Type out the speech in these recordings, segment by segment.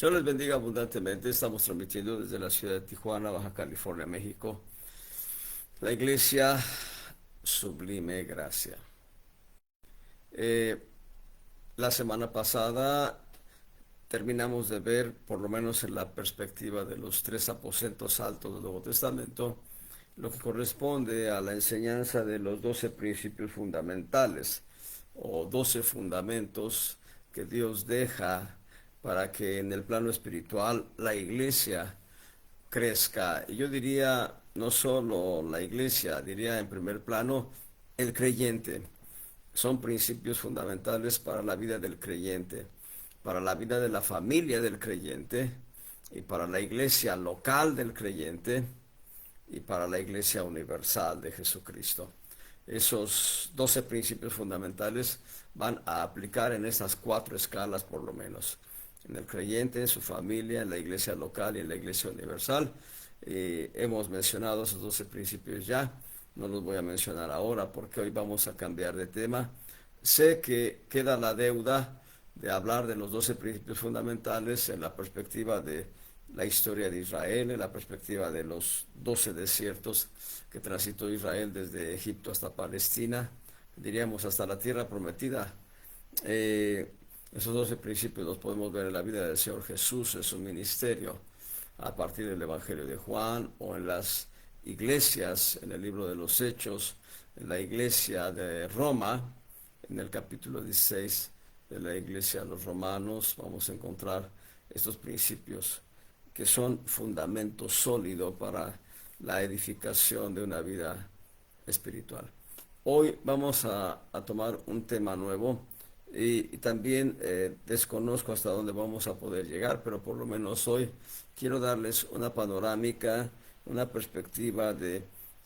Señor les bendiga abundantemente. Estamos transmitiendo desde la ciudad de Tijuana, Baja California, México. La iglesia Sublime Gracia. Eh, la semana pasada terminamos de ver, por lo menos en la perspectiva de los tres aposentos altos del Nuevo Testamento, lo que corresponde a la enseñanza de los 12 principios fundamentales o 12 fundamentos que Dios deja para que en el plano espiritual la iglesia crezca. Y yo diría, no solo la iglesia, diría en primer plano el creyente. Son principios fundamentales para la vida del creyente, para la vida de la familia del creyente y para la iglesia local del creyente y para la iglesia universal de Jesucristo. Esos 12 principios fundamentales van a aplicar en estas cuatro escalas por lo menos. En el creyente, en su familia, en la iglesia local y en la iglesia universal. Hemos mencionado esos 12 principios ya. No los voy a mencionar ahora porque hoy vamos a cambiar de tema. Sé que queda la deuda de hablar de los 12 principios fundamentales en la perspectiva de la historia de Israel, en la perspectiva de los 12 desiertos que transitó Israel desde Egipto hasta Palestina, diríamos hasta la tierra prometida. Esos 12 principios los podemos ver en la vida del Señor Jesús, en su ministerio, a partir del Evangelio de Juan o en las iglesias, en el libro de los Hechos, en la iglesia de Roma, en el capítulo 16 de la iglesia de los romanos, vamos a encontrar estos principios que son fundamento sólido para la edificación de una vida espiritual. Hoy vamos a tomar un tema nuevo y también desconozco hasta dónde vamos a poder llegar, pero por lo menos hoy quiero darles una panorámica, una perspectiva de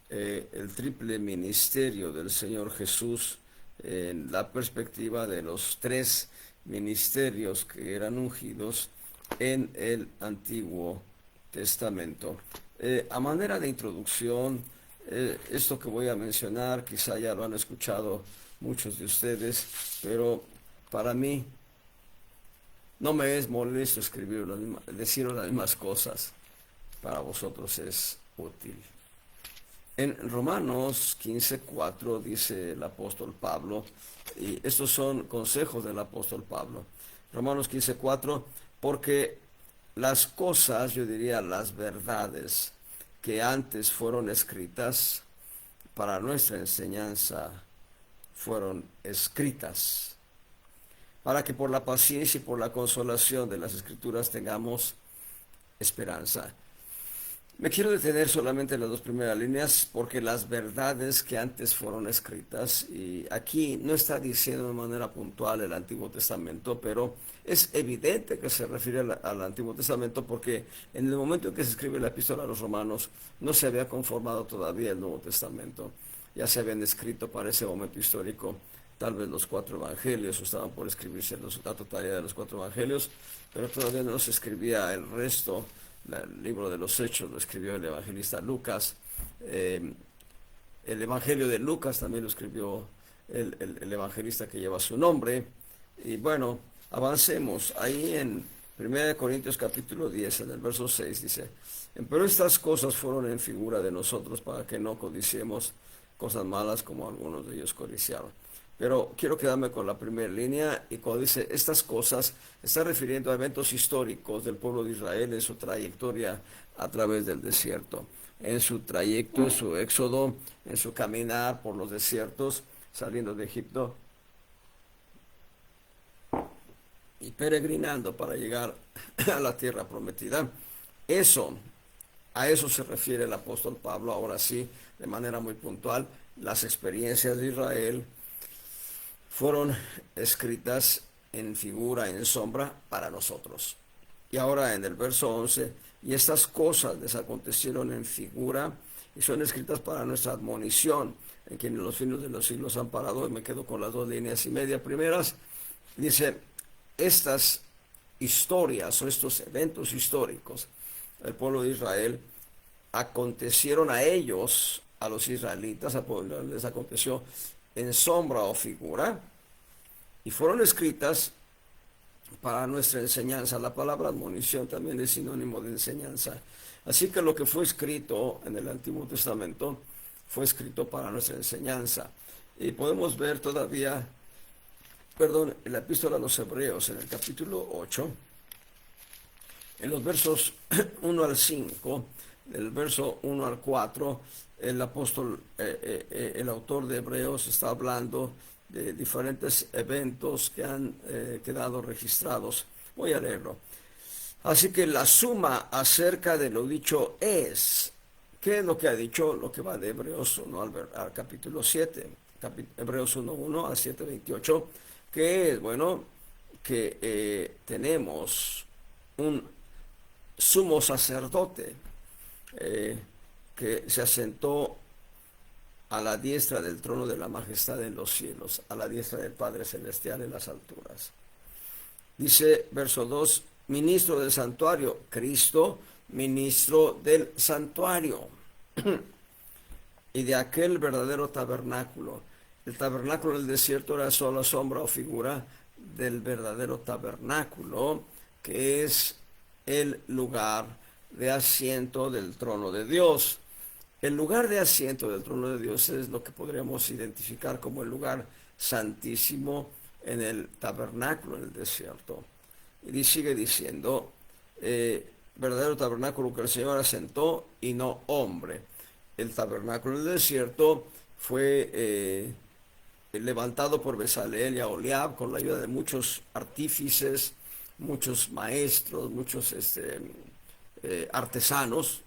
el triple ministerio del Señor Jesús en la perspectiva de los tres ministerios que eran ungidos en el Antiguo Testamento. A manera de introducción, esto que voy a mencionar quizá ya lo han escuchado muchos de ustedes, pero para mí no me es molesto decir las mismas cosas. Para vosotros es útil. En Romanos 15:4 dice el apóstol Pablo, y estos son consejos del apóstol Pablo. Romanos 15:4, porque las cosas, yo diría las verdades que antes fueron escritas para nuestra enseñanza, fueron escritas para que por la paciencia y por la consolación de las escrituras tengamos esperanza. Me quiero detener solamente en las dos primeras líneas porque las verdades que antes fueron escritas, y aquí no está diciendo de manera puntual el Antiguo Testamento, pero es evidente que se refiere al Antiguo Testamento porque en el momento en que se escribe la epístola a los romanos no se había conformado todavía el Nuevo Testamento. Ya se habían escrito para ese momento histórico tal vez los cuatro evangelios, o estaban por escribirse la totalidad de los cuatro evangelios, pero todavía no se escribía el resto. El libro de los Hechos lo escribió el evangelista Lucas. El evangelio de Lucas también lo escribió el evangelista que lleva su nombre. Y bueno, avancemos. Ahí en 1 Corintios capítulo 10, en el verso 6 dice, pero estas cosas fueron en figura de nosotros para que no codiciemos cosas malas como algunos de ellos codiciaron. Pero quiero quedarme con la primera línea, y cuando dice estas cosas, está refiriendo a eventos históricos del pueblo de Israel en su trayectoria a través del desierto, en su trayecto, en su éxodo, en su caminar por los desiertos, saliendo de Egipto y peregrinando para llegar a la tierra prometida. A eso se refiere el apóstol Pablo, ahora sí, de manera muy puntual. Las experiencias de Israel fueron escritas en figura, en sombra, para nosotros. Y ahora en el verso 11, y estas cosas les acontecieron en figura y son escritas para nuestra admonición, en quienes los fines de los siglos han parado. Y me quedo con las dos líneas y media primeras. Dice, estas historias o estos eventos históricos del pueblo de Israel acontecieron a ellos, a los israelitas, les aconteció en sombra o figura, y fueron escritas para nuestra enseñanza. La palabra admonición también es sinónimo de enseñanza. Así que lo que fue escrito en el Antiguo Testamento fue escrito para nuestra enseñanza. Y podemos ver todavía, en la epístola a los Hebreos, en el capítulo 8, en los versos 1 al 5, del verso 1 al 4, el apóstol, el autor de Hebreos está hablando de diferentes eventos que han quedado registrados. Voy a leerlo. Así que la suma acerca de lo dicho es, ¿qué es lo que ha dicho? Lo que va de Hebreos 1 al capítulo 7, Hebreos 1:1 a 7:28, que es, bueno, que tenemos un sumo sacerdote que se asentó a la diestra del trono de la majestad en los cielos, a la diestra del Padre Celestial en las alturas. Dice verso 2, ministro del santuario, Cristo, ministro del santuario y de aquel verdadero tabernáculo. El tabernáculo del desierto era solo sombra o figura del verdadero tabernáculo, que es el lugar de asiento del trono de Dios. El lugar de asiento del trono de Dios es lo que podríamos identificar como el lugar santísimo en el tabernáculo en el desierto. Y sigue diciendo, verdadero tabernáculo que el Señor asentó y no hombre. El tabernáculo del desierto fue levantado por Bezaleel y Aholiab con la ayuda de muchos artífices, muchos maestros, muchos artesanos,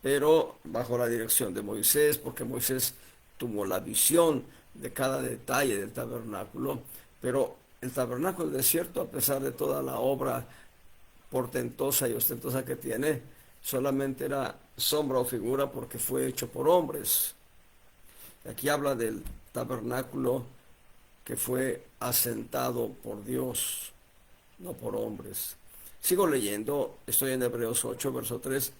pero bajo la dirección de Moisés, porque Moisés tuvo la visión de cada detalle del tabernáculo. Pero el tabernáculo del desierto, a pesar de toda la obra portentosa y ostentosa que tiene, solamente era sombra o figura porque fue hecho por hombres. Aquí habla del tabernáculo que fue asentado por Dios, no por hombres. Sigo leyendo, estoy en Hebreos 8, verso 3.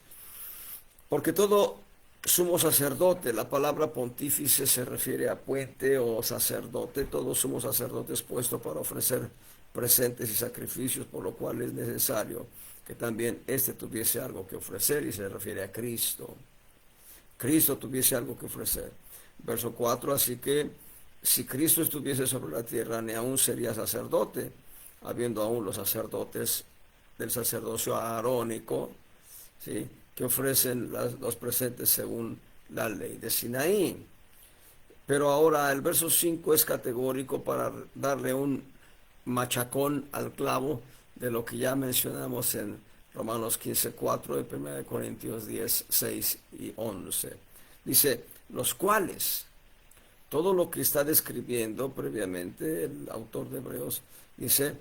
Porque todo sumo sacerdote, la palabra pontífice se refiere a puente o sacerdote, todo sumo sacerdote es puesto para ofrecer presentes y sacrificios, por lo cual es necesario que también éste tuviese algo que ofrecer, y se refiere a Cristo. Cristo tuviese algo que ofrecer. Verso 4, así que si Cristo estuviese sobre la tierra, ni aún sería sacerdote, habiendo aún los sacerdotes del sacerdocio arónico, ¿sí?, que ofrecen los presentes según la ley de Sinaí. Pero ahora el verso 5 es categórico para darle un machacón al clavo de lo que ya mencionamos en Romanos 15:4 y 1 Corintios 10:6 y 11. Dice, los cuales, todo lo que está describiendo previamente el autor de Hebreos, dice,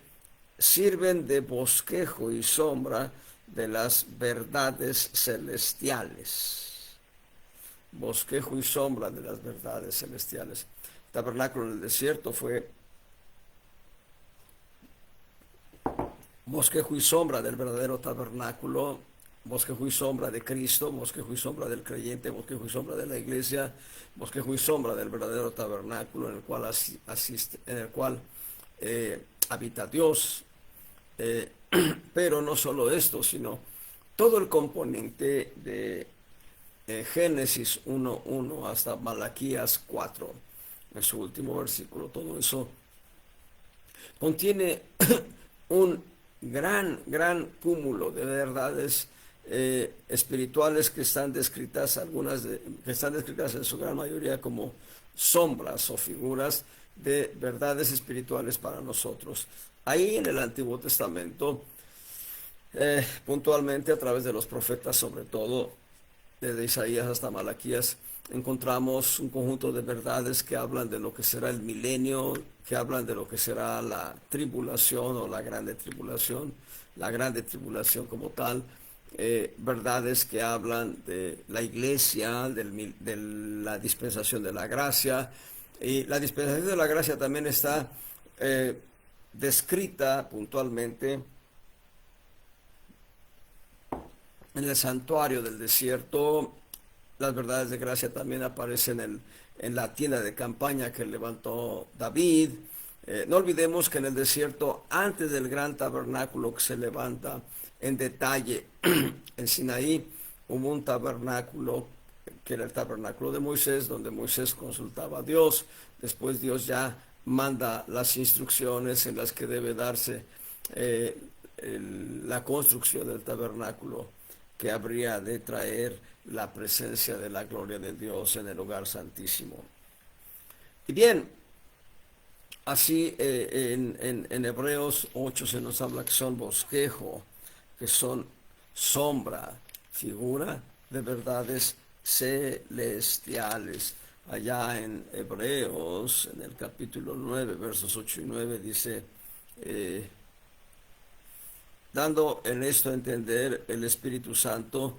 sirven de bosquejo y sombra de las verdades celestiales. Bosquejo y sombra de las verdades celestiales. El tabernáculo en el desierto fue bosquejo y sombra del verdadero tabernáculo, bosquejo y sombra de Cristo, bosquejo y sombra del creyente, bosquejo y sombra de la iglesia, bosquejo y sombra del verdadero tabernáculo en el cual asiste, en el cual habita Dios. Pero no solo esto, sino todo el componente de Génesis 1:1 hasta Malaquías 4, en su último versículo, todo eso contiene un gran cúmulo de verdades espirituales que están descritas, que están descritas en su gran mayoría como sombras o figuras de verdades espirituales para nosotros. Ahí en el Antiguo Testamento, puntualmente a través de los profetas, sobre todo desde Isaías hasta Malaquías, encontramos un conjunto de verdades que hablan de lo que será el milenio, que hablan de lo que será la tribulación o la grande tribulación como tal, verdades que hablan de la iglesia, de la dispensación de la gracia, y la dispensación de la gracia también está descrita puntualmente en el santuario del desierto. Las verdades de gracia también aparecen en la tienda de campaña que levantó David, No olvidemos que en el desierto, antes del gran tabernáculo que se levanta en detalle en Sinaí, hubo un tabernáculo que era el tabernáculo de Moisés, donde Moisés consultaba a Dios. Después Dios ya manda las instrucciones en las que debe darse la construcción del tabernáculo, que habría de traer la presencia de la gloria de Dios en el lugar santísimo. Y bien, así en Hebreos 8 se nos habla que son bosquejo, que son sombra, figura de verdades celestiales. Allá en Hebreos, en el capítulo 9, versos 8 y 9, dice, dando en esto a entender el Espíritu Santo,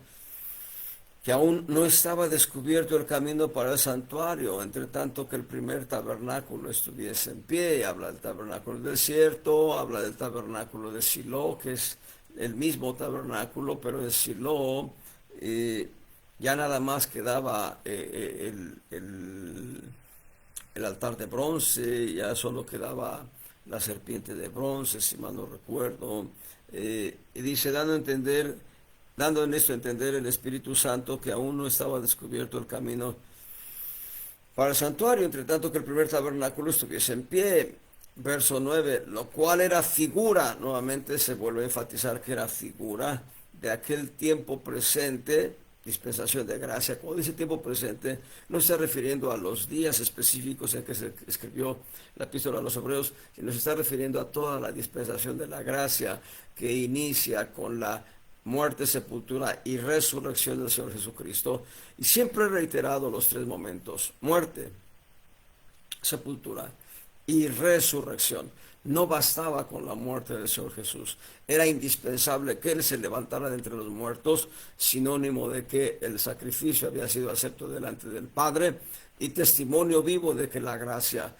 que aún no estaba descubierto el camino para el santuario, entre tanto que el primer tabernáculo estuviese en pie. Habla del tabernáculo del desierto, habla del tabernáculo de Silo, que es el mismo tabernáculo, pero en Silo ya nada más quedaba el altar de bronce, ya solo quedaba la serpiente de bronce, si mal no recuerdo. Y dice, dando en esto a entender el Espíritu Santo, que aún no estaba descubierto el camino para el santuario, entre tanto que el primer tabernáculo estuviese en pie. Verso 9, lo cual era figura, nuevamente se vuelve a enfatizar que era figura de aquel tiempo presente, dispensación de gracia. Cuando dice tiempo presente, no está refiriendo a los días específicos en que se escribió la epístola a los Hebreos, sino se está refiriendo a toda la dispensación de la gracia que inicia con la muerte, sepultura y resurrección del Señor Jesucristo. Y siempre he reiterado los tres momentos: muerte, sepultura y resurrección. No bastaba con la muerte del Señor Jesús, era indispensable que Él se levantara de entre los muertos, sinónimo de que el sacrificio había sido acepto delante del Padre y testimonio vivo de que la gracia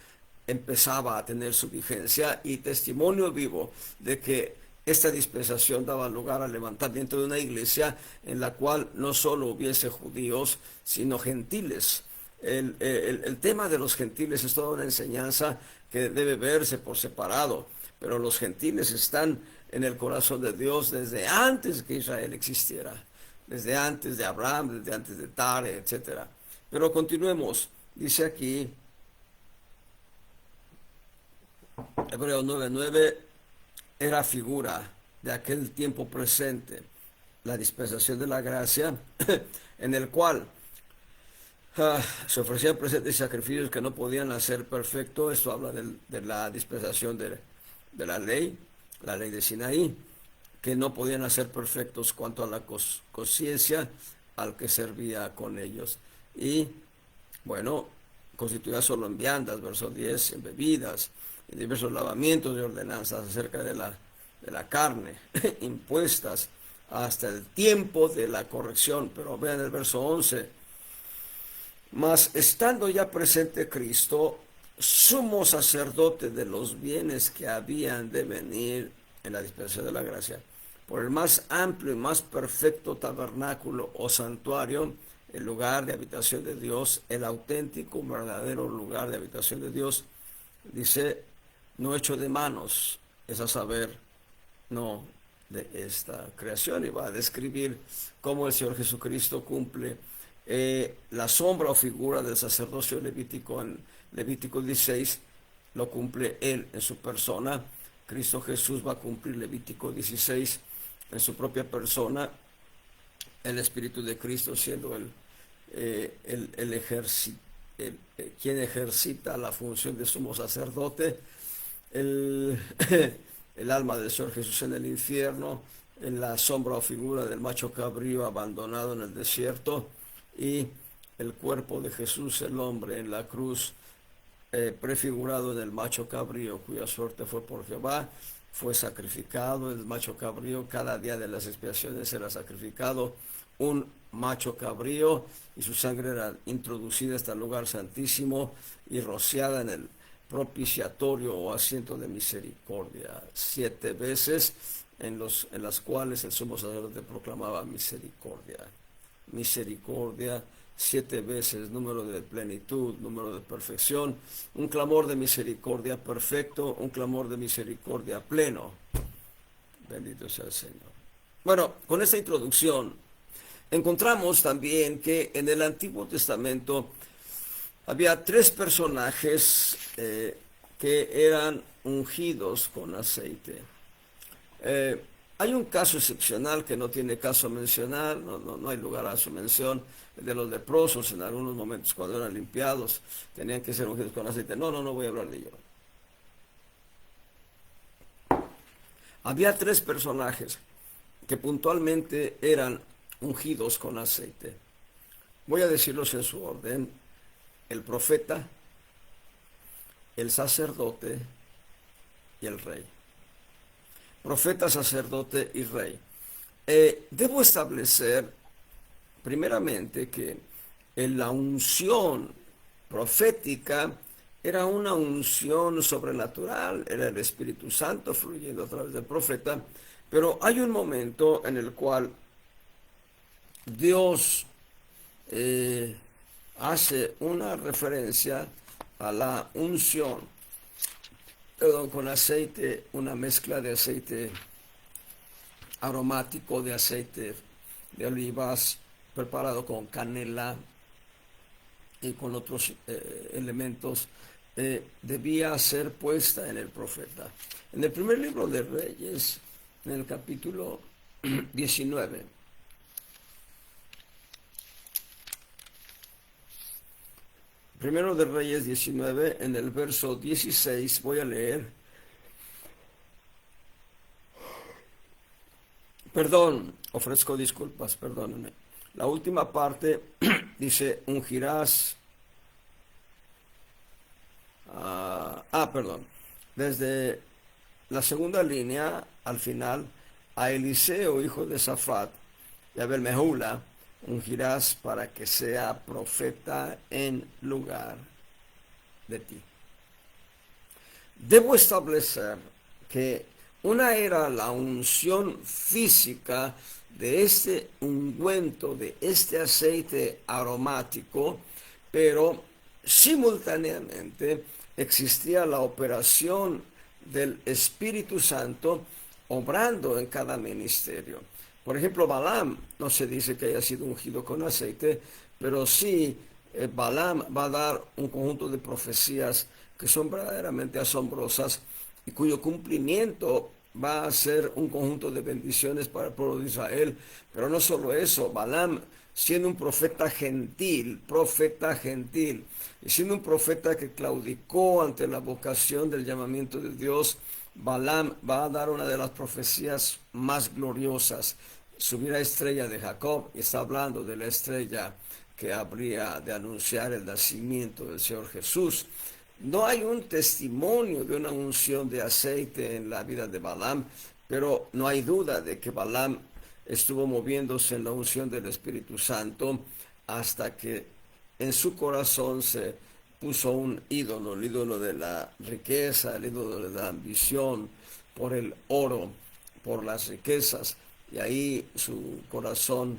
empezaba a tener su vigencia, y testimonio vivo de que esta dispensación daba lugar al levantamiento de una iglesia en la cual no solo hubiese judíos, sino gentiles. El tema de los gentiles es toda una enseñanza que debe verse por separado, pero los gentiles están en el corazón de Dios desde antes que Israel existiera, desde antes de Abraham, desde antes de Tare, etc. Pero continuemos, dice aquí, Hebreos 9:9, era figura de aquel tiempo presente, la dispensación de la gracia, en el cual se ofrecían presentes y sacrificios que no podían hacer perfecto. Esto habla de la dispensación de la ley de Sinaí, que no podían hacer perfectos cuanto a la conciencia al que servía con ellos. Y bueno, constituía solo en viandas, verso 10, en bebidas, en diversos lavamientos y ordenanzas acerca de la carne, impuestas hasta el tiempo de la corrección. Pero vean el verso 11. Mas estando ya presente Cristo, sumo sacerdote de los bienes que habían de venir en la dispensación de la gracia, por el más amplio y más perfecto tabernáculo o santuario, el lugar de habitación de Dios, el auténtico, verdadero lugar de habitación de Dios, dice, no hecho de manos, es a saber, no de esta creación. Y va a describir cómo el Señor Jesucristo cumple la sombra o figura del sacerdocio levítico en Levítico 16, lo cumple Él en su persona. Cristo Jesús va a cumplir Levítico 16 en su propia persona, el Espíritu de Cristo siendo quien ejercita la función de sumo sacerdote, el alma del Señor Jesús en el infierno, en la sombra o figura del macho cabrío abandonado en el desierto, y el cuerpo de Jesús, el hombre, en la cruz, prefigurado en el macho cabrío, cuya suerte fue por Jehová, fue sacrificado el macho cabrío. Cada día de las expiaciones era sacrificado un macho cabrío, y su sangre era introducida hasta el lugar santísimo y rociada en el propiciatorio o asiento de misericordia 7 veces, en las cuales el sumo sacerdote proclamaba misericordia, misericordia, 7 veces, número de plenitud, número de perfección, un clamor de misericordia perfecto, un clamor de misericordia pleno. Bendito sea el Señor. Bueno, con esta introducción encontramos también que en el Antiguo Testamento había 3 personajes que eran ungidos con aceite. Hay un caso excepcional que no tiene caso mencionar, no hay lugar a su mención, de los leprosos en algunos momentos cuando eran limpiados, tenían que ser ungidos con aceite. No voy a hablar de ello. Había 3 personajes que puntualmente eran ungidos con aceite. Voy a decirlos en su orden: el profeta, el sacerdote y el rey. Profeta, sacerdote y rey. Debo establecer primeramente que la unción profética era una unción sobrenatural, era el Espíritu Santo fluyendo a través del profeta, pero hay un momento en el cual Dios hace una referencia a la unción, con aceite, una mezcla de aceite aromático, de aceite de olivas, preparado con canela y con otros elementos, debía ser puesta en el profeta. En el primer libro de Reyes, en el capítulo 19, primero de Reyes 19, en el verso 16, voy a leer. Perdón, ofrezco disculpas, perdónenme. La última parte dice, ungirás. Perdón. Desde la segunda línea al final, a Eliseo, hijo de Safat, y a Belmehula, ungirás para que sea profeta en lugar de ti. Debo establecer que una era la unción física de este ungüento, de este aceite aromático, pero simultáneamente existía la operación del Espíritu Santo obrando en cada ministerio. Por ejemplo, Balaam no se dice que haya sido ungido con aceite, pero sí Balaam va a dar un conjunto de profecías que son verdaderamente asombrosas y cuyo cumplimiento va a ser un conjunto de bendiciones para el pueblo de Israel. Pero no solo eso, Balaam, siendo un profeta gentil, y siendo un profeta que claudicó ante la vocación del llamamiento de Dios, Balaam va a dar una de las profecías más gloriosas. Subirá estrella de Jacob, y está hablando de la estrella que habría de anunciar el nacimiento del Señor Jesús. No hay un testimonio de una unción de aceite en la vida de Balaam, pero no hay duda de que Balaam estuvo moviéndose en la unción del Espíritu Santo hasta que en su corazón se puso un ídolo, el ídolo de la riqueza, el ídolo de la ambición por el oro, por las riquezas, y ahí su corazón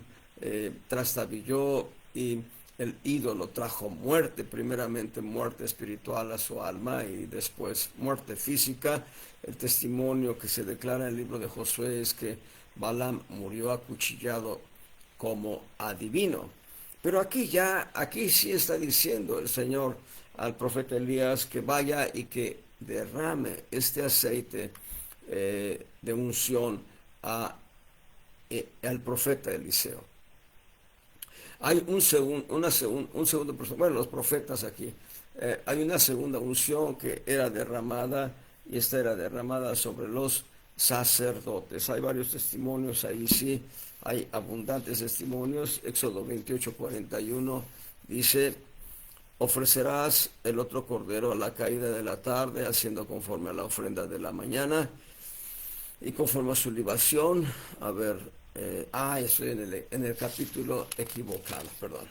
trastabilló y el ídolo trajo muerte, primeramente muerte espiritual a su alma y después muerte física. El testimonio que se declara en el libro de Josué es que Balaam murió acuchillado como adivino. Pero aquí sí está diciendo el Señor al profeta Elías que vaya y que derrame este aceite de unción al profeta Eliseo. Hay un segundo, bueno, los profetas aquí, hay una segunda unción que era derramada, y esta era derramada sobre los sacerdotes. Hay varios testimonios ahí, sí, hay abundantes testimonios. Éxodo 28:41 dice, ofrecerás el otro cordero a la caída de la tarde, haciendo conforme a la ofrenda de la mañana, y conforme a su libación. A ver, estoy en el capítulo equivocado, perdón.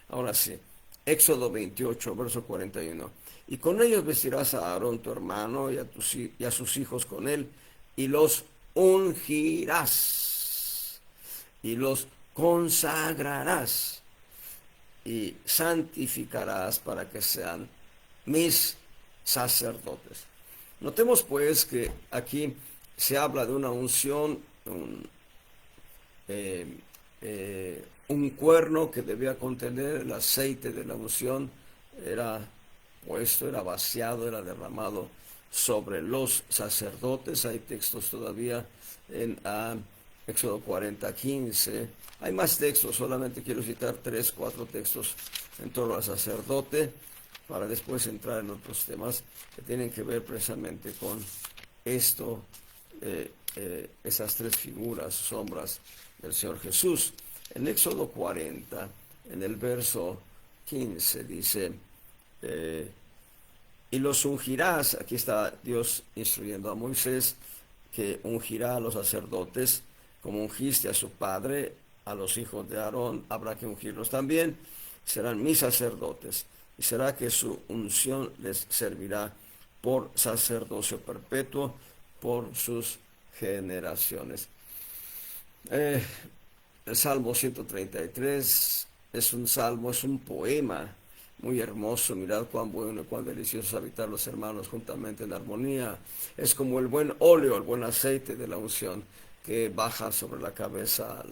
Ahora sí, Éxodo 28, verso 41. Y con ellos vestirás a Aarón tu hermano y a sus hijos con él, y los ungirás y los consagrarás. y santificarás para que sean mis sacerdotes. Notemos pues que aquí se habla de una unción, eh, un cuerno que debía contener el aceite de la unción, era puesto, era vaciado, era derramado sobre los sacerdotes. Hay textos todavía en Éxodo 40:15. Hay más textos, solamente quiero citar 3, 4 textos en torno al sacerdote para después entrar en otros temas que tienen que ver precisamente con esto, esas tres figuras, sombras del Señor Jesús. En Éxodo 40, en el verso 15, dice, y los ungirás, aquí está Dios instruyendo a Moisés, que ungirá a los sacerdotes, como ungiste a su padre, a los hijos de Aarón, habrá que ungirlos también, serán mis sacerdotes, y será que su unción les servirá por sacerdocio perpetuo, por sus generaciones. El Salmo 133 es un salmo, es un poema muy hermoso. Mirad cuán bueno y cuán delicioso es habitar los hermanos juntamente en armonía. Es como el buen óleo, el buen aceite de la unción que baja sobre la cabeza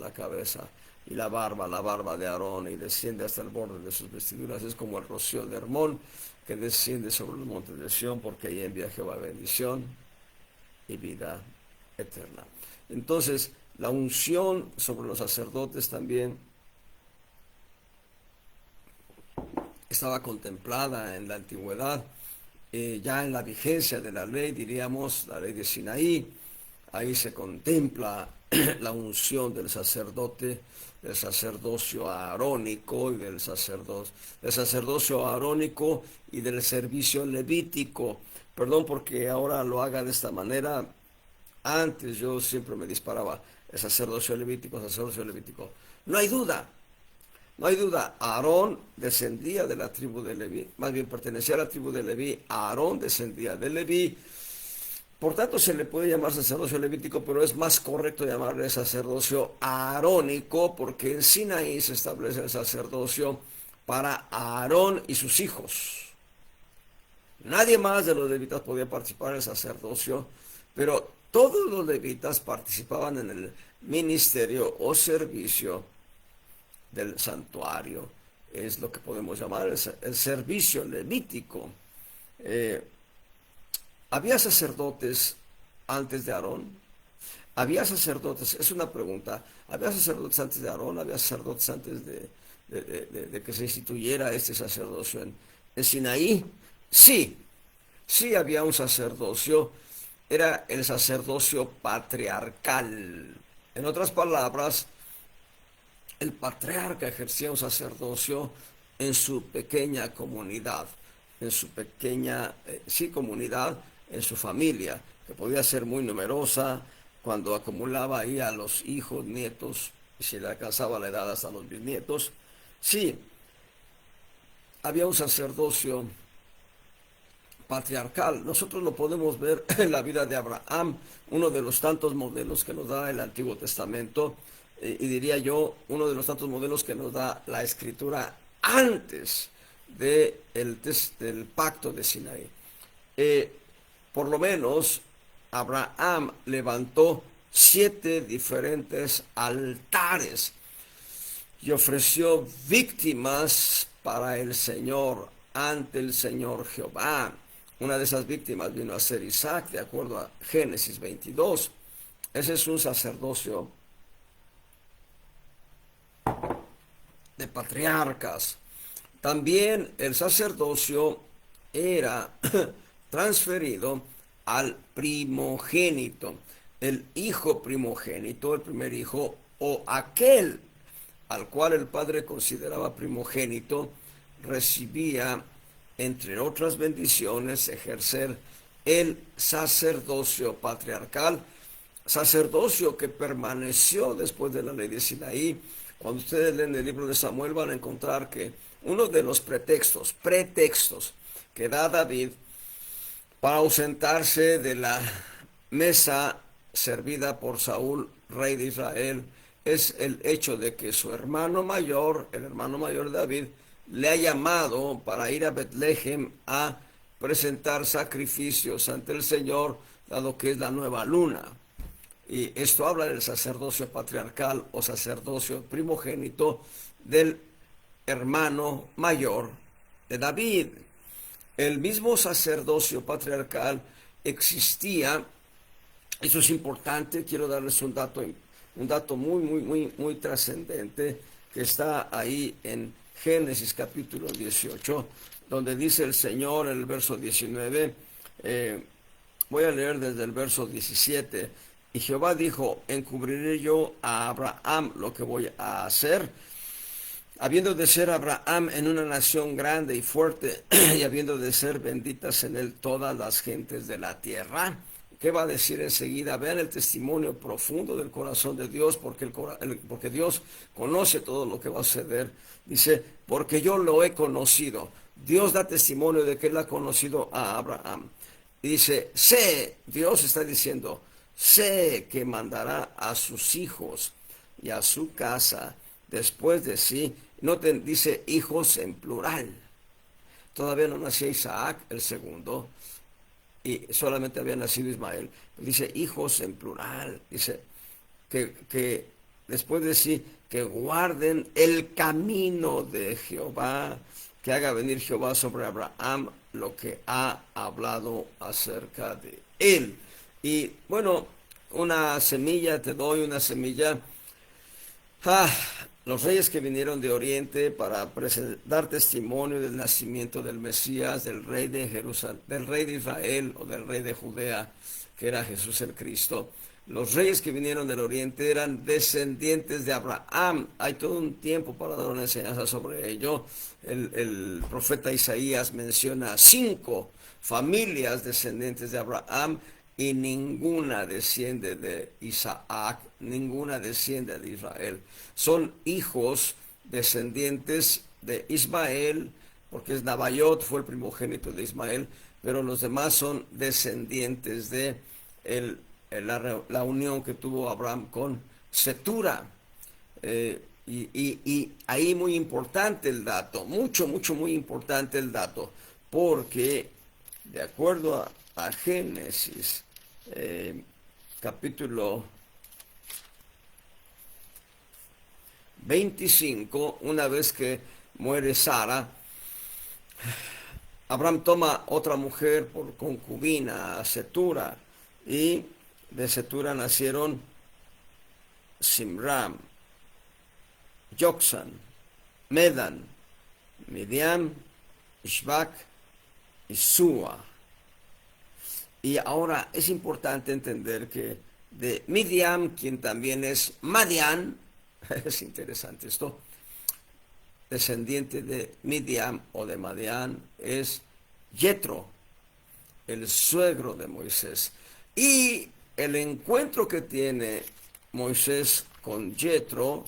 y la barba de Aarón, y desciende hasta el borde de sus vestiduras. Es como el rocío de Hermón que desciende sobre los montes de Sión, porque ahí envía Jehová bendición y vida eterna. Entonces, la unción sobre los sacerdotes también estaba contemplada en la antigüedad, ya en la vigencia de la ley, diríamos, la ley de Sinaí. Ahí se contempla la unción del sacerdote, del sacerdocio arónico y del sacerdocio arónico y del servicio levítico. Perdón porque ahora lo haga de esta manera. Antes yo siempre me disparaba el sacerdocio levítico, sacerdocio levítico. No hay duda, no hay duda. Aarón descendía de la tribu de Leví, más bien pertenecía a la tribu de Leví. Aarón descendía de Leví. Por tanto, se le puede llamar sacerdocio levítico, pero es más correcto llamarle sacerdocio arónico, porque en Sinaí se establece el sacerdocio para Aarón y sus hijos. Nadie más de los levitas podía participar en el sacerdocio, pero todos los levitas participaban en el ministerio o servicio del santuario. Es lo que podemos llamar el servicio levítico. ¿Había sacerdotes antes de Aarón? ¿Había sacerdotes? Es una pregunta. ¿Había sacerdotes antes de Aarón? ¿Había sacerdotes antes de que se instituyera este sacerdocio en Sinaí? Sí, sí había un sacerdocio. Era el sacerdocio patriarcal. En otras palabras, el patriarca ejercía un sacerdocio en su pequeña comunidad, en su pequeña, comunidad, en su familia, que podía ser muy numerosa. Cuando acumulaba ahí a los hijos, nietos, y se le alcanzaba la edad hasta los bisnietos. Sí, había un sacerdocio patriarcal. Nosotros lo podemos ver en la vida de Abraham, uno de los tantos modelos que nos da el Antiguo Testamento, y diría yo, uno de los tantos modelos que nos da la Escritura antes del pacto de Sinaí. Por lo menos Abraham levantó 7 diferentes altares y ofreció víctimas para el Señor, ante el Señor Jehová. Una de esas víctimas vino a ser Isaac, de acuerdo a Génesis 22. Ese es un sacerdocio de patriarcas. También el sacerdocio era transferido al primogénito. El hijo primogénito, el primer hijo, o aquel al cual el padre consideraba primogénito, recibía, entre otras bendiciones, ejercer el sacerdocio patriarcal, sacerdocio que permaneció después de la ley de Sinaí. Cuando ustedes leen el libro de Samuel van a encontrar que uno de los pretextos que da David para ausentarse de la mesa servida por Saúl, rey de Israel, es el hecho de que su hermano mayor, el hermano mayor de David, le ha llamado para ir a Betlehem a presentar sacrificios ante el Señor, dado que es la nueva luna. Y esto habla del sacerdocio patriarcal o sacerdocio primogénito del hermano mayor de David. El mismo sacerdocio patriarcal existía. Eso es importante. Quiero darles un dato muy trascendente que está ahí en Génesis capítulo 18, donde dice el Señor en el verso 19, voy a leer desde el verso 17, y Jehová dijo, encubriré yo a Abraham lo que voy a hacer, habiendo de ser Abraham en una nación grande y fuerte, y habiendo de ser benditas en él todas las gentes de la tierra. ¿Qué va a decir enseguida? Vean el testimonio profundo del corazón de Dios, porque Dios conoce todo lo que va a suceder. Dice, porque yo lo he conocido. Dios da testimonio de que él ha conocido a Abraham. Y dice, Dios está diciendo, sé que mandará a sus hijos y a su casa después de sí. Noten, dice hijos en plural. Todavía no nacía Isaac, el segundo, y solamente había nacido Ismael. Dice hijos en plural. Dice que después de sí, que guarden el camino de Jehová, que haga venir Jehová sobre Abraham lo que ha hablado acerca de él. Y bueno, una semilla, te doy una semilla. Los reyes que vinieron de Oriente para dar testimonio del nacimiento del Mesías, del rey de Jerusalén, del rey de Israel o del rey de Judea, que era Jesús el Cristo. Los reyes que vinieron del Oriente eran descendientes de Abraham. Hay todo un tiempo para dar una enseñanza sobre ello. El profeta Isaías menciona 5 familias descendientes de Abraham, y ninguna desciende de Isaac, ninguna desciende de Israel. Son hijos descendientes de Ismael, porque es Nabayot, fue el primogénito de Ismael, pero los demás son descendientes de la unión que tuvo Abraham con Setura. Y ahí muy importante el dato, muy importante el dato, porque de acuerdo a Génesis, capítulo 25, una vez que muere Sara, Abraham toma otra mujer por concubina, Setura, y de Setura nacieron Simram, Joksan, Medan, Midian, Ishbak y Sua. Y ahora es importante entender que de Midian, quien también es Madián, es interesante esto, descendiente de Midian o de Madián, es Jetro, el suegro de Moisés. Y el encuentro que tiene Moisés con Jetro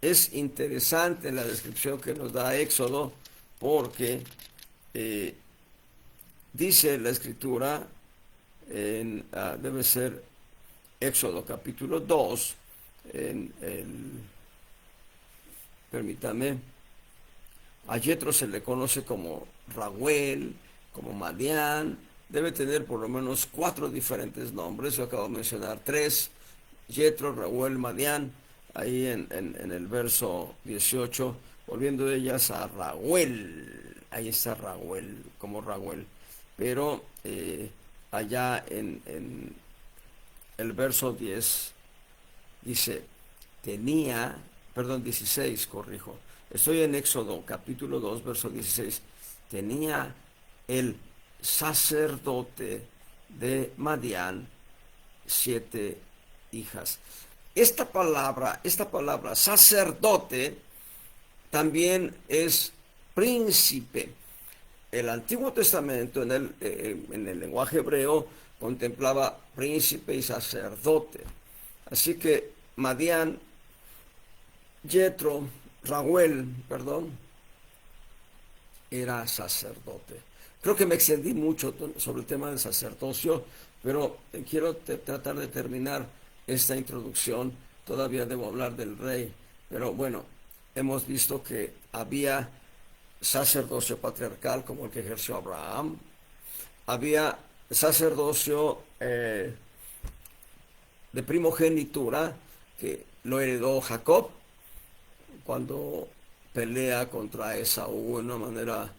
es interesante en la descripción que nos da Éxodo, porque dice la escritura, debe ser Éxodo capítulo 2, permítame, a Jetro se le conoce como Raguel, como Madián, debe tener por lo menos 4 diferentes nombres, yo acabo de mencionar 3, Jetro, Raguel, Madián, ahí en el verso 18, volviendo de ellas a Raguel, ahí está Raguel, como Raguel, pero allá en el verso 10 dice, 16, corrijo, estoy en Éxodo capítulo 2, verso 16, tenía el sacerdote de Madián 7 hijas. Esta palabra sacerdote también es príncipe. El Antiguo Testamento en el lenguaje hebreo contemplaba príncipe y sacerdote. Así que Madián, Jetro, Raguel, era sacerdote. Creo que me extendí mucho sobre el tema del sacerdocio, pero quiero tratar de terminar esta introducción todavía debo hablar del rey, pero bueno, hemos visto que había sacerdocio patriarcal como el que ejerció Abraham, había sacerdocio de primogenitura que lo heredó Jacob cuando pelea contra Esaú de una manera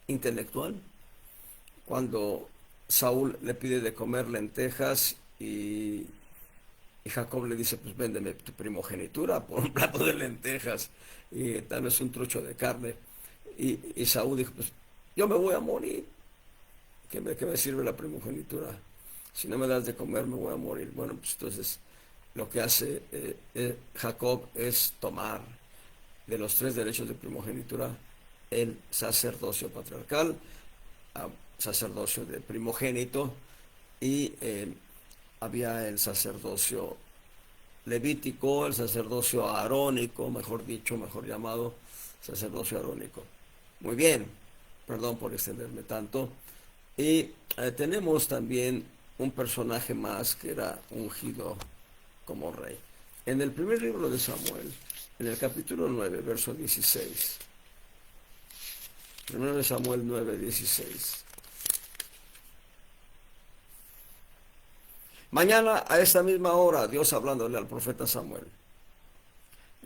intelectual, cuando Saúl le pide de comer lentejas y Jacob le dice, pues véndeme tu primogenitura por un plato de lentejas y tal vez un trocho de carne. Y Saúl dijo, pues yo me voy a morir. ¿Qué me sirve la primogenitura? Si no me das de comer, me voy a morir. Bueno, pues entonces lo que hace Jacob es tomar de los 3 derechos de primogenitura el sacerdocio patriarcal, sacerdocio de primogénito, y había el sacerdocio levítico, el sacerdocio arónico, mejor dicho, mejor llamado sacerdocio arónico. Muy bien, perdón por extenderme tanto. Y tenemos también un personaje más que era ungido como rey. En el primer libro de Samuel, en el capítulo 9, verso 16. Primero de Samuel 9, 16. Mañana a esta misma hora, Dios hablándole al profeta Samuel.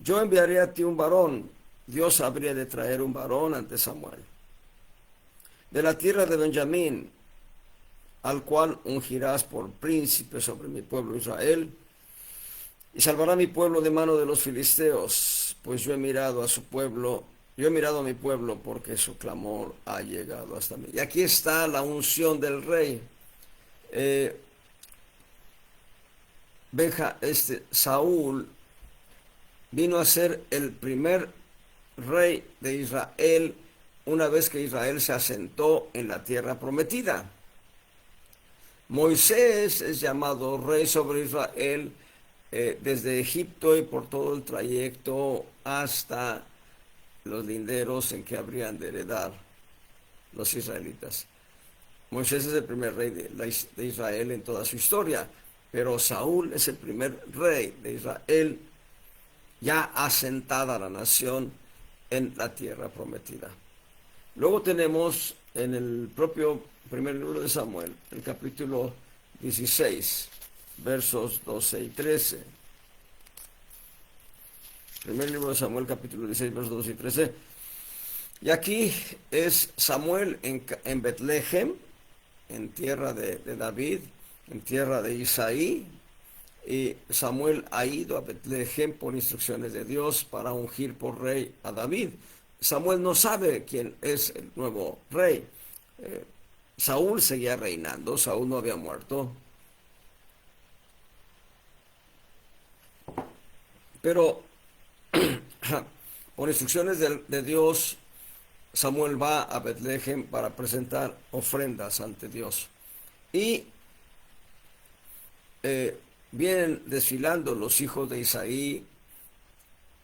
Yo enviaré a ti un varón. Dios habría de traer un varón ante Samuel. De la tierra de Benjamín, al cual ungirás por príncipe sobre mi pueblo Israel, y salvará mi pueblo de mano de los filisteos, pues yo he mirado a su pueblo, yo he mirado a mi pueblo porque su clamor ha llegado hasta mí. Y aquí está la unción del rey. Saúl vino a ser el primer rey de Israel una vez que Israel se asentó en la tierra prometida. Moisés es llamado rey sobre Israel desde Egipto y por todo el trayecto hasta los linderos en que habrían de heredar los israelitas. Moisés es el primer rey de Israel en toda su historia, pero Saúl es el primer rey de Israel ya asentada la nación en la tierra prometida. Luego tenemos en el propio primer libro de Samuel, el capítulo 16, versos 12 y 13. Primer libro de Samuel, capítulo 16, versos 12 y 13. Y aquí es Samuel en Betlehem, en tierra de David, en tierra de Isaí. Y Samuel ha ido a Betlehem por instrucciones de Dios para ungir por rey a David. Samuel no sabe quién es el nuevo rey. Saúl seguía reinando, Saúl no había muerto. Pero por instrucciones de Dios, Samuel va a Betlehem para presentar ofrendas ante Dios. Y vienen desfilando los hijos de Isaí,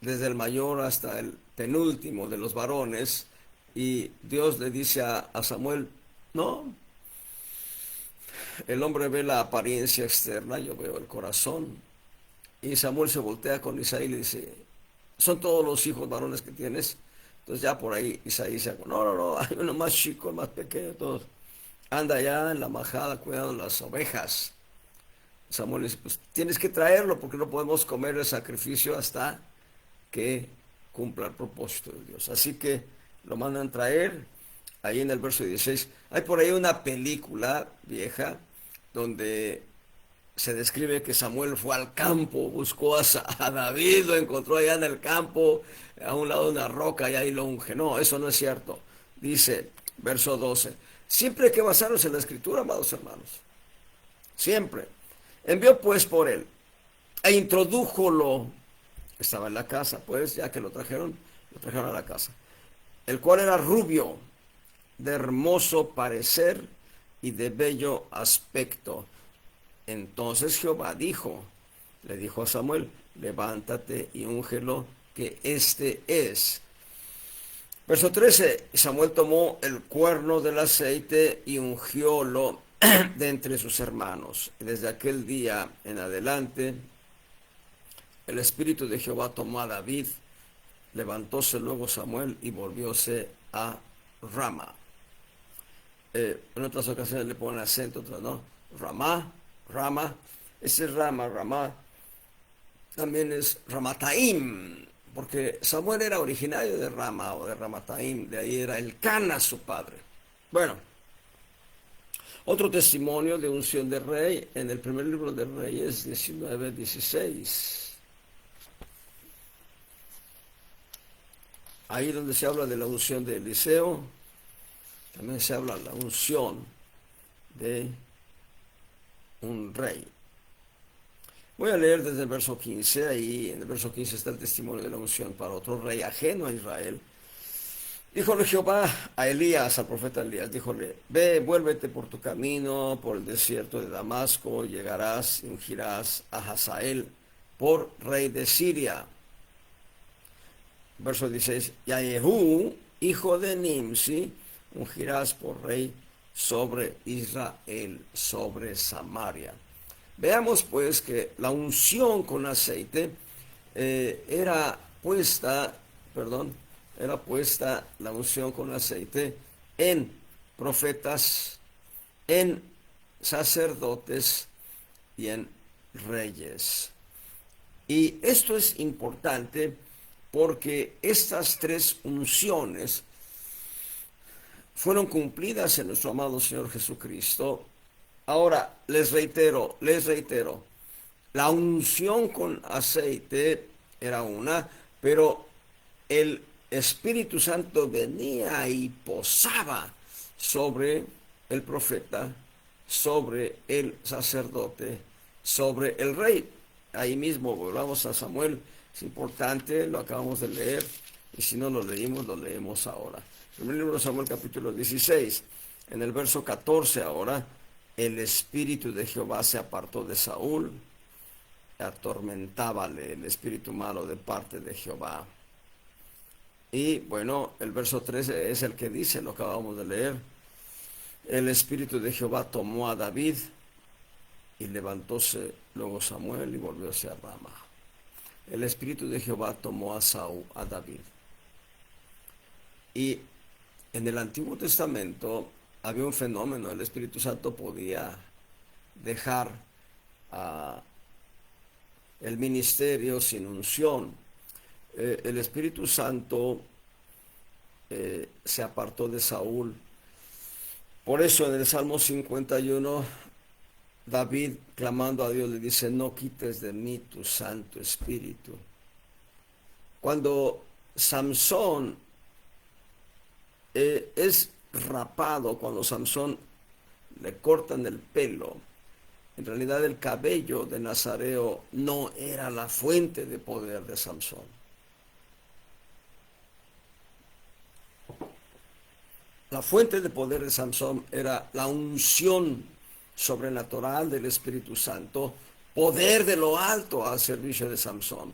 desde el mayor hasta el penúltimo de los varones, y Dios le dice a Samuel, no, el hombre ve la apariencia externa, yo veo el corazón. Y Samuel se voltea con Isaí y le dice, ¿son todos los hijos varones que tienes? Entonces ya por ahí Isaí dice, no, hay uno más chico, más pequeño, todos. Anda allá en la majada cuidando las ovejas. Samuel dice, pues tienes que traerlo porque no podemos comer el sacrificio hasta que cumpla el propósito de Dios. Así que lo mandan traer. Ahí en el verso 16 hay por ahí una película vieja donde se describe que Samuel fue al campo, buscó a David, lo encontró allá en el campo, a un lado de una roca, y ahí lo unge. No, eso no es cierto. Dice, verso 12, siempre hay que basarnos en la escritura, amados hermanos. Siempre. Envió pues por él e introdújolo. Estaba en la casa, pues, ya que lo trajeron a la casa. El cual era rubio, de hermoso parecer y de bello aspecto. Entonces Jehová le dijo a Samuel, levántate y úngelo, que este es. Verso 13, Samuel tomó el cuerno del aceite y ungiólo de entre sus hermanos. Y desde aquel día en adelante el espíritu de Jehová tomó a David, levantóse luego Samuel y volvióse a Rama. En otras ocasiones le ponen acento, otras no. Rama. Ese Rama también es Ramataim, porque Samuel era originario de Rama o de Ramataim, de ahí era Elcana su padre. Bueno, otro testimonio de unción de rey en el primer libro de Reyes 19:16. Ahí donde se habla de la unción de Eliseo, también se habla de la unción de un rey. Voy a leer desde el verso 15, ahí en el verso 15 está el testimonio de la unción para otro rey ajeno a Israel. Díjole Jehová a Elías, al profeta Elías, díjole, ve, vuélvete por tu camino, por el desierto de Damasco, llegarás y ungirás a Hazael por rey de Siria. Verso 16, y a Jehú, hijo de Nimsi, ungirás por rey sobre Israel, sobre Samaria. Veamos pues que la unción con aceite era puesta la unción con aceite en profetas, en sacerdotes y en reyes. Y esto es importante porque estas tres unciones fueron cumplidas en nuestro amado Señor Jesucristo. Ahora, les reitero, la unción con aceite era una, pero el Espíritu Santo venía y posaba sobre el profeta, sobre el sacerdote, sobre el rey. Ahí mismo, volvamos a Samuel, es importante, lo acabamos de leer, y si no lo leemos ahora. Primer libro de Samuel, capítulo 16, en el verso 14 ahora, el espíritu de Jehová se apartó de Saúl, atormentábale el espíritu malo de parte de Jehová. Y bueno, el verso 13 es el que dice, lo acabamos de leer, el espíritu de Jehová tomó a David y levantóse luego Samuel y volvióse a Rama. El espíritu de Jehová tomó a David. Y en el Antiguo Testamento había un fenómeno, el Espíritu Santo podía dejar el ministerio sin unción. El Espíritu Santo se apartó de Saúl. Por eso en el Salmo 51, David, clamando a Dios, le dice, no quites de mí tu Santo Espíritu. Cuando Samsón es rapado, cuando Samsón le cortan el pelo, en realidad el cabello de Nazareo no era la fuente de poder de Samsón. La fuente de poder de Samsón era la unción sobrenatural del Espíritu Santo, poder de lo alto al servicio de Samsón.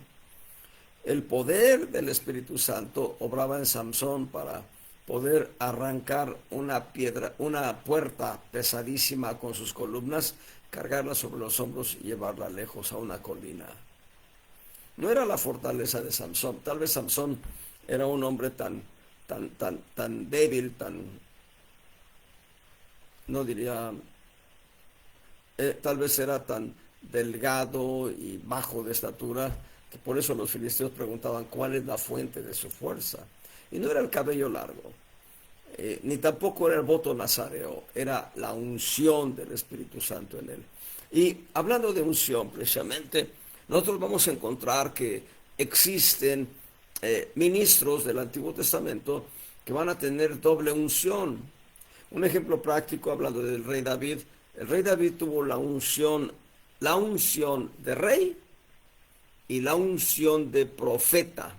El poder del Espíritu Santo obraba en Samsón para poder arrancar una puerta pesadísima con sus columnas, cargarla sobre los hombros y llevarla lejos a una colina. No era la fortaleza de Samsón. Tal vez Samsón era un hombre tan débil, no diría, tal vez era tan delgado y bajo de estatura, que por eso los filisteos preguntaban cuál es la fuente de su fuerza. Y no era el cabello largo, ni tampoco era el voto nazareo, era la unción del Espíritu Santo en él. Y hablando de unción, precisamente, nosotros vamos a encontrar que existen ministros del Antiguo Testamento que van a tener doble unción. Un ejemplo práctico, hablando del rey David, el rey David tuvo la unción de rey y la unción de profeta.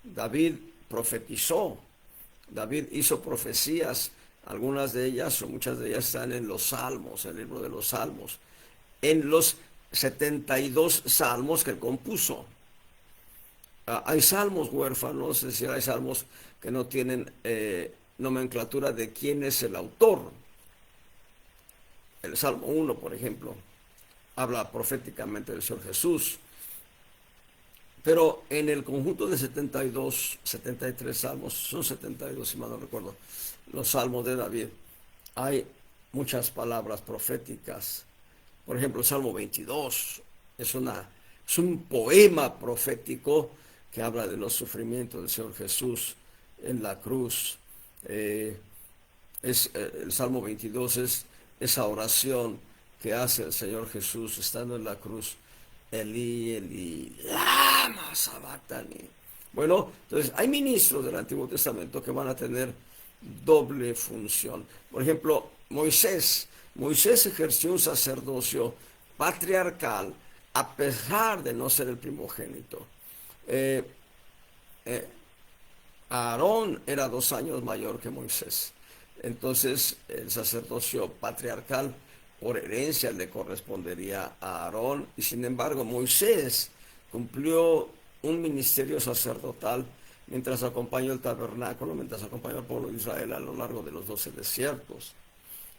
David profetizó, David hizo profecías, algunas de ellas o muchas de ellas están en los Salmos, el libro de los Salmos, en los 72 salmos que él compuso. Hay salmos huérfanos, es decir, hay salmos que no tienen nomenclatura de quién es el autor. El Salmo 1, por ejemplo, habla proféticamente del Señor Jesús. Pero en el conjunto de 72, 73 salmos, son 72 si mal no recuerdo, los salmos de David, hay muchas palabras proféticas. Por ejemplo, el Salmo 22 es un poema profético que habla de los sufrimientos del Señor Jesús en la cruz. Eh, el Salmo 22 es esa oración que hace el Señor Jesús estando en la cruz. Elí, Elí, lama sabactani. Bueno, entonces hay ministros del Antiguo Testamento que van a tener doble función. Por ejemplo, Moisés ejerció un sacerdocio patriarcal a pesar de no ser el primogénito. Eh, eh, Aarón era 2 años mayor que Moisés. Entonces, el sacerdocio patriarcal por herencia le correspondería a Aarón, y sin embargo Moisés cumplió un ministerio sacerdotal mientras acompañó el tabernáculo, mientras acompañó al pueblo de Israel a lo largo de los 12 desiertos.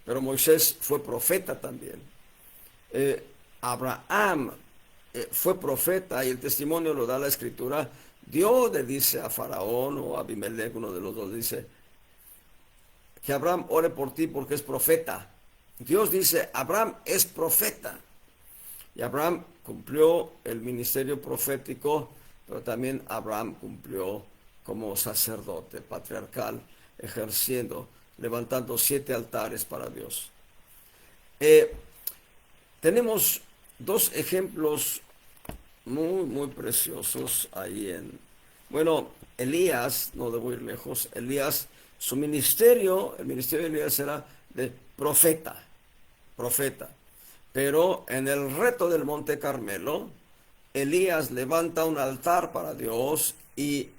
Pero Moisés fue profeta también. Abraham fue profeta, y el testimonio lo da la escritura. Dios le dice a Faraón o a Abimelech, uno de los dos, dice que Abraham ore por ti porque es profeta. Dios dice, Abraham es profeta. Y Abraham cumplió el ministerio profético, pero también Abraham cumplió como sacerdote patriarcal, ejerciendo, levantando 7 altares para Dios. Tenemos 2 ejemplos muy preciosos ahí bueno, Elías, no debo ir lejos, Elías, su ministerio, el ministerio de Elías era de profeta, pero en el reto del Monte Carmelo, Elías levanta un altar para Dios y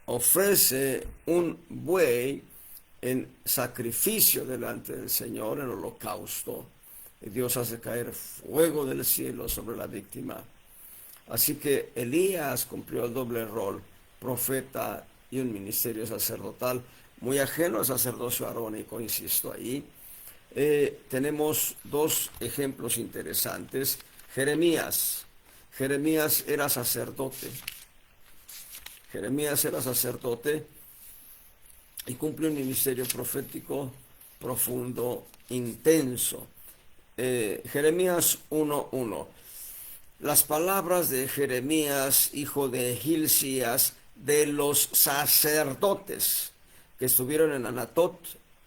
ofrece un buey en sacrificio delante del Señor, en holocausto. Y Dios hace caer fuego del cielo sobre la víctima. Así que Elías cumplió el doble rol, profeta y un ministerio sacerdotal, muy ajeno al sacerdocio arónico, insisto ahí. Tenemos 2 ejemplos interesantes. Jeremías era sacerdote. Jeremías era sacerdote y cumple un ministerio profético profundo, intenso. Jeremías 1:1. Las palabras de Jeremías, hijo de Hilcías, de los sacerdotes que estuvieron en Anatot,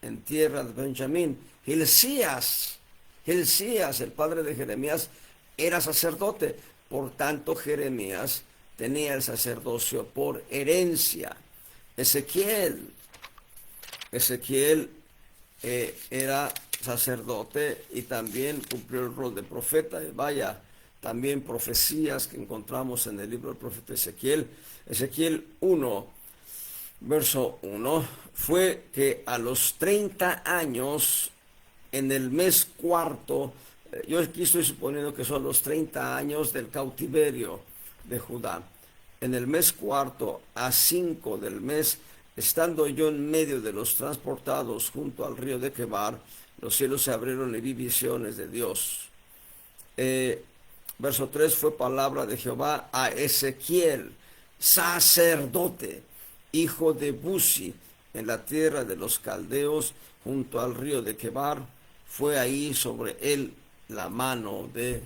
en tierra de Benjamín. Hilcías, el padre de Jeremías, era sacerdote. Por tanto, Jeremías tenía el sacerdocio por herencia. Ezequiel era sacerdote y también cumplió el rol de profeta. Vaya, también profecías que encontramos en el libro del profeta Ezequiel. Ezequiel 1, verso 1, fue que a los 30 años, en el mes cuarto, yo aquí estoy suponiendo que son los 30 años del cautiverio de Judá. En el mes cuarto, a 5 del mes, estando yo en medio de los transportados junto al río de Quebar, los cielos se abrieron y vi visiones de Dios. Verso 3, fue palabra de Jehová a Ezequiel, sacerdote, hijo de Buzi, en la tierra de los caldeos, junto al río de Quebar. Fue ahí sobre él la mano de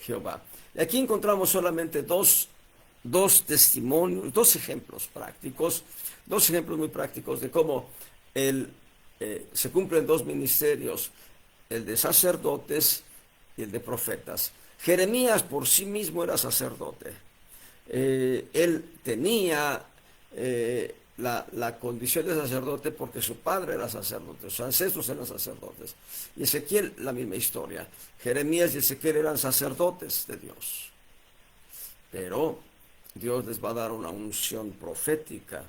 Jehová. Y aquí encontramos solamente dos testimonios, 2 ejemplos prácticos, 2 ejemplos muy prácticos de cómo se cumplen 2 ministerios, el de sacerdotes y el de profetas. Jeremías por sí mismo era sacerdote. Él tenía la condición de sacerdote porque su padre era sacerdote, sus ancestros eran sacerdotes. Y Ezequiel, la misma historia. Jeremías y Ezequiel eran sacerdotes de Dios. Pero Dios les va a dar una unción profética.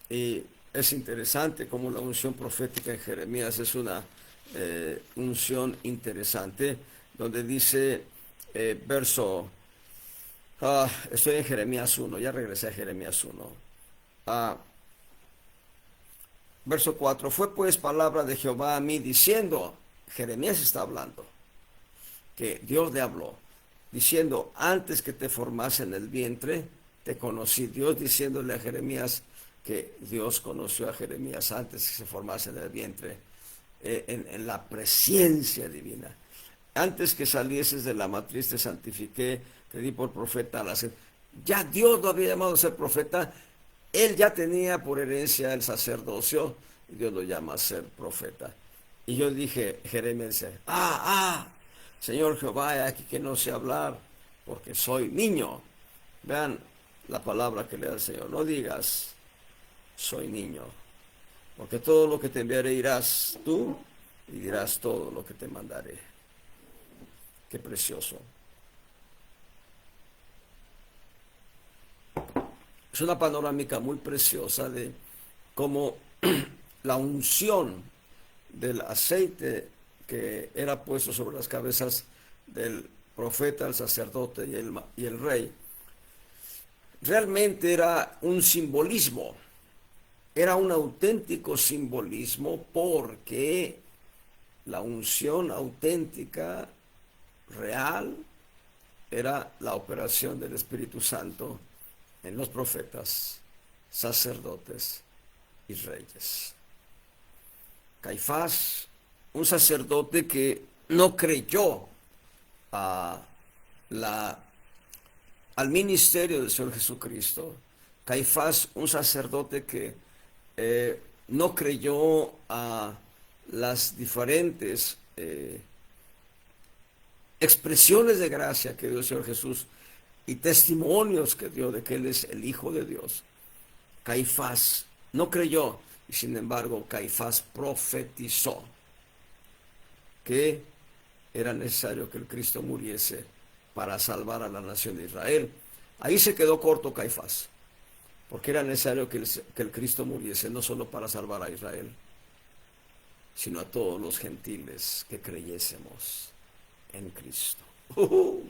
Y es interesante cómo la unción profética en Jeremías es una unción interesante, donde dice, estoy en Jeremías 1, ya regresé a Jeremías 1. Verso 4, fue pues palabra de Jehová a mí diciendo, Jeremías está hablando, que Dios le habló, diciendo, antes que te formase en el vientre, te conocí. Dios diciéndole a Jeremías que Dios conoció a Jeremías antes que se formase en el vientre, en la presencia divina. Antes que salieses de la matriz te santifiqué, te di por profeta. Ya Dios lo había llamado a ser profeta. Él ya tenía por herencia el sacerdocio y Dios lo llama a ser profeta. Y yo dije, Jeremías, Señor Jehová, aquí que no sé hablar porque soy niño. Vean la palabra que le da el Señor. No digas, soy niño, porque todo lo que te enviaré irás tú y dirás todo lo que te mandaré. Qué precioso. Es una panorámica muy preciosa de cómo la unción del aceite que era puesto sobre las cabezas del profeta, el sacerdote y el rey, realmente era un simbolismo, era un auténtico simbolismo, porque la unción auténtica, real, era la operación del Espíritu Santo en los profetas, sacerdotes y reyes. Caifás, un sacerdote que no creyó al ministerio del Señor Jesucristo. Caifás, un sacerdote que no creyó a las diferentes expresiones de gracia que dio el Señor Jesús y testimonios que dio de que Él es el Hijo de Dios. Caifás no creyó, y sin embargo Caifás profetizó que era necesario que el Cristo muriese para salvar a la nación de Israel. Ahí se quedó corto Caifás, porque era necesario que el Cristo muriese no solo para salvar a Israel, sino a todos los gentiles que creyésemos en Cristo.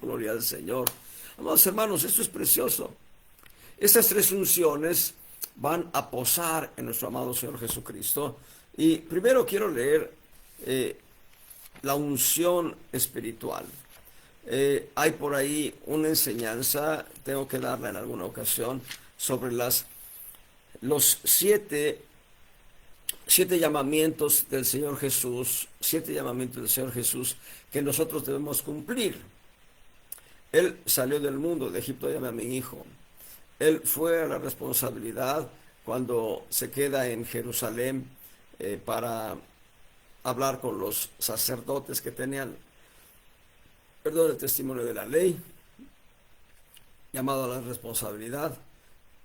Gloria al Señor. Amados hermanos, esto es precioso. Estas tres unciones van a posar en nuestro amado Señor Jesucristo. Y primero quiero leer la unción espiritual. Hay por ahí una enseñanza, tengo que darla en alguna ocasión, sobre los siete llamamientos del Señor Jesús, que nosotros debemos cumplir. Él salió del mundo, de Egipto llama a mi hijo. Él fue a la responsabilidad cuando se queda en Jerusalén para hablar con los sacerdotes que tenían, el testimonio de la ley, llamado a la responsabilidad,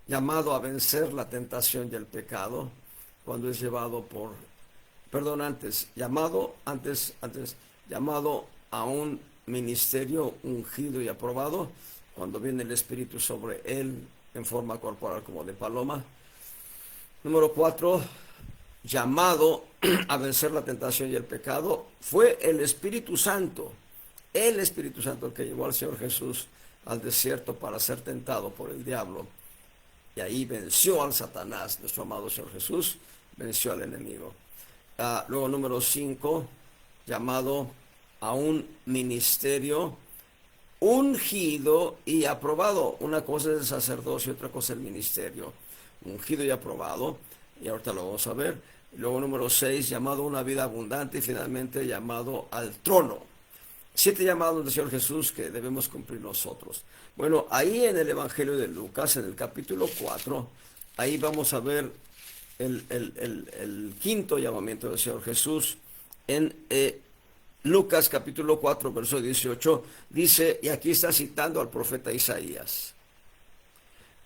llamado a vencer la tentación y el pecado, cuando es llevado llamado a un ministerio ungido y aprobado, cuando viene el Espíritu sobre él en forma corporal como de paloma. Número 4, llamado a vencer la tentación y el pecado, fue el Espíritu Santo el que llevó al Señor Jesús al desierto para ser tentado por el diablo. Y ahí venció al Satanás. Nuestro amado Señor Jesús venció al enemigo. Luego número 5, llamado a un ministerio ungido y aprobado. Una cosa es el sacerdocio, otra cosa es el ministerio. Ungido y aprobado, y ahorita lo vamos a ver. Luego número 6, llamado a una vida abundante, y finalmente llamado al trono. 7 llamados del Señor Jesús que debemos cumplir nosotros. Bueno, ahí en el Evangelio de Lucas, en el capítulo 4, ahí vamos a ver el quinto llamamiento del Señor Jesús. En Lucas capítulo 4, verso 18, dice, y aquí está citando al profeta Isaías.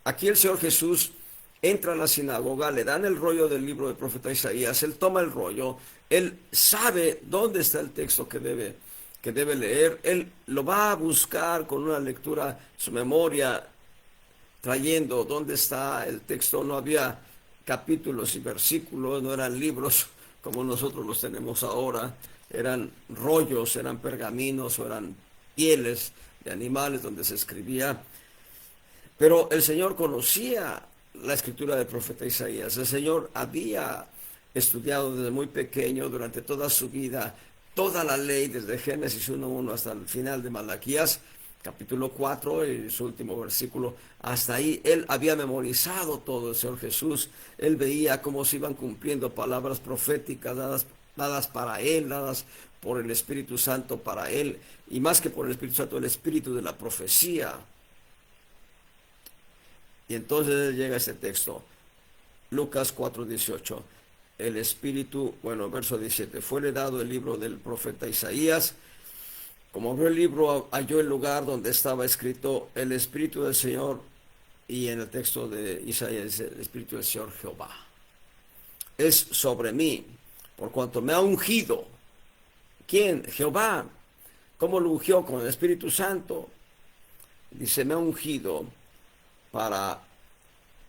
Aquí el Señor Jesús entra a la sinagoga, le dan el rollo del libro del profeta Isaías, él toma el rollo, él sabe dónde está el texto que debe leer, él lo va a buscar con una lectura, su memoria, trayendo dónde está el texto. No había capítulos y versículos, no eran libros como nosotros los tenemos ahora, eran rollos, eran pergaminos o eran pieles de animales donde se escribía. Pero el Señor conocía la escritura del profeta Isaías. El Señor había estudiado desde muy pequeño, durante toda su vida, toda la ley, desde Génesis 1:1 hasta el final de Malaquías, capítulo 4, y su último versículo, hasta ahí él había memorizado todo el Señor Jesús. Él veía cómo se iban cumpliendo palabras proféticas dadas para él, dadas por el Espíritu Santo para él, y más que por el Espíritu Santo, el espíritu de la profecía. Y entonces llega ese texto, Lucas 4:18. El Espíritu, bueno, verso 17, fuele dado el libro del profeta Isaías. Como abrió el libro, halló el lugar donde estaba escrito el Espíritu del Señor, y en el texto de Isaías, el Espíritu del Señor Jehová es sobre mí, por cuanto me ha ungido. ¿Quién? Jehová. ¿Cómo lo ungió? Con el Espíritu Santo. Dice, me ha ungido para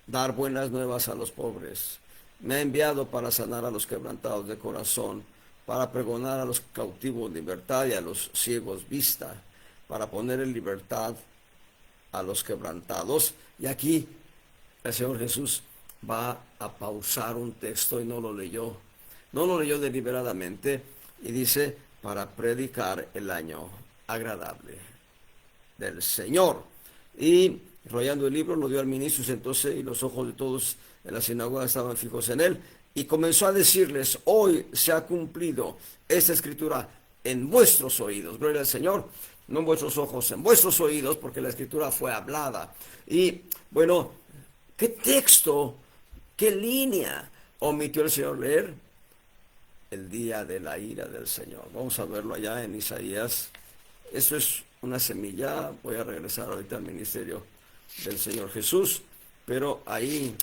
dar buenas nuevas a los pobres. Me ha enviado para sanar a los quebrantados de corazón, para pregonar a los cautivos libertad y a los ciegos vista, para poner en libertad a los quebrantados. Y aquí el Señor Jesús va a pausar un texto y no lo leyó. No lo leyó deliberadamente y dice, para predicar el año agradable del Señor. Y enrollando el libro, lo dio al ministro, sentóse, y los ojos de todos en la sinagoga estaban fijos en él, y comenzó a decirles, hoy se ha cumplido esta escritura en vuestros oídos. Gloria al Señor. No en vuestros ojos, en vuestros oídos, porque la escritura fue hablada. Y bueno, ¿qué texto, qué línea omitió el Señor leer? El día de la ira del Señor. Vamos a verlo allá en Isaías. Eso es una semilla. Voy a regresar ahorita al ministerio del Señor Jesús, pero ahí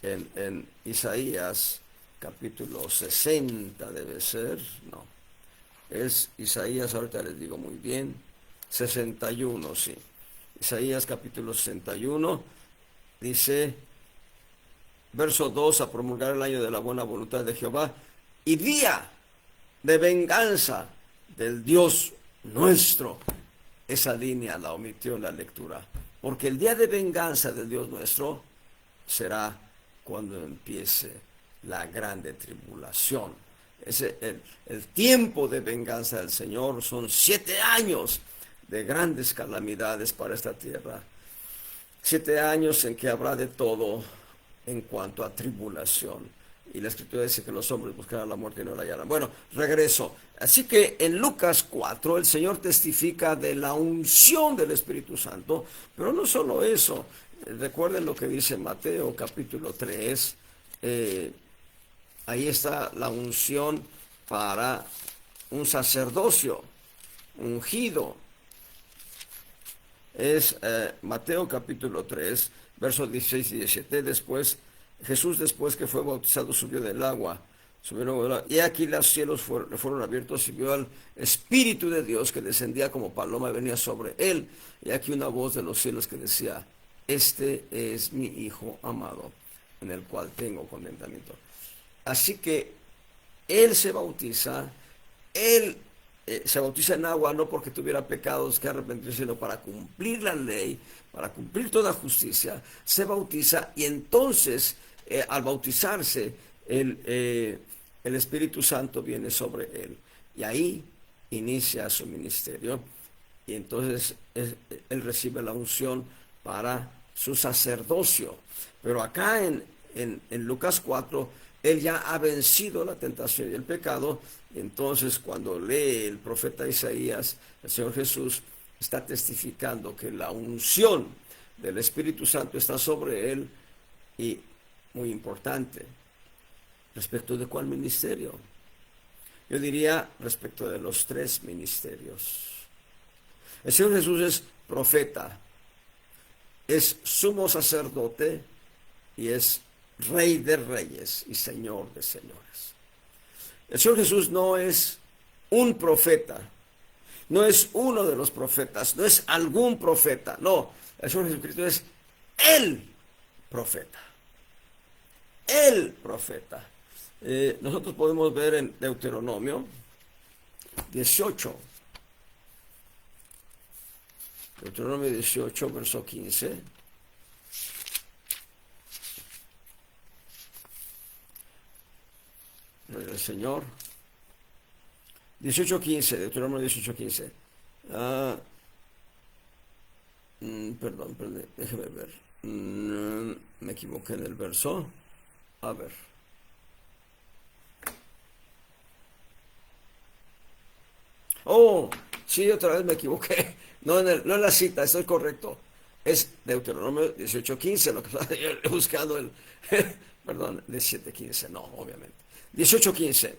en Isaías capítulo 60 debe ser, no, es Isaías, ahorita les digo muy bien, 61, sí. Isaías capítulo 61 dice, verso 2, a promulgar el año de la buena voluntad de Jehová y día de venganza del Dios nuestro. Esa línea la omitió en la lectura, porque el día de venganza del Dios nuestro será cuando empiece la grande tribulación. El tiempo de venganza del Señor son 7 años de grandes calamidades para esta tierra. 7 años en que habrá de todo en cuanto a tribulación. Y la Escritura dice que los hombres buscarán la muerte y no la hallarán. Bueno, regreso. Así que en Lucas 4 el Señor testifica de la unción del Espíritu Santo, pero no solo eso. Recuerden lo que dice Mateo capítulo 3. Ahí está la unción para un sacerdocio ungido. Es Mateo capítulo 3, versos 16 y 17. Jesús, después que fue bautizado, subió del agua. Y aquí los cielos fueron abiertos, y vio al Espíritu de Dios que descendía como paloma y venía sobre él. Y aquí una voz de los cielos que decía, este es mi Hijo amado, en el cual tengo contentamiento. Así que él se bautiza, se bautiza en agua no porque tuviera pecados que arrepentirse, sino para cumplir la ley, para cumplir toda justicia. Se bautiza, y entonces al bautizarse el Espíritu Santo viene sobre él, y ahí inicia su ministerio, y entonces él recibe la unción para su sacerdocio. Pero acá en Lucas 4, él ya ha vencido la tentación y el pecado. Y entonces cuando lee el profeta Isaías, el Señor Jesús está testificando que la unción del Espíritu Santo está sobre él. Y muy importante, ¿respecto de cuál ministerio? Yo diría respecto de los 3 ministerios. El Señor Jesús es profeta, es sumo sacerdote y es Rey de reyes y Señor de señores. El Señor Jesús no es un profeta, no es uno de los profetas, no es algún profeta, no. El Señor Jesucristo es el profeta. El profeta. Nosotros podemos ver en Deuteronomio 18. Deuteronomio 18, verso 15. El Señor. 18:15, Deuteronomio 18:15. Perdón, déjeme ver. Me equivoqué en el verso. A ver. Oh, sí, otra vez me equivoqué. No en la cita, estoy correcto. Es Deuteronomio 18:15, lo que pasa, yo he buscado el, perdón, 17:15, no, obviamente. 18:15.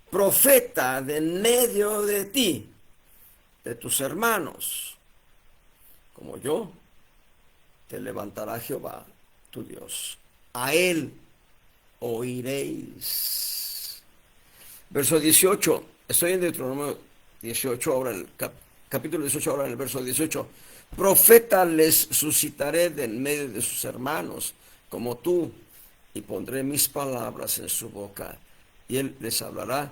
Profeta de en medio de ti, de tus hermanos, como yo, te levantará Jehová, tu Dios. A él oiréis. Verso 18. Estoy en Deuteronomio 18, ahora en el capítulo 18, ahora en el verso 18. Profeta les suscitaré de en medio de sus hermanos, como tú, y pondré mis palabras en su boca, y él les hablará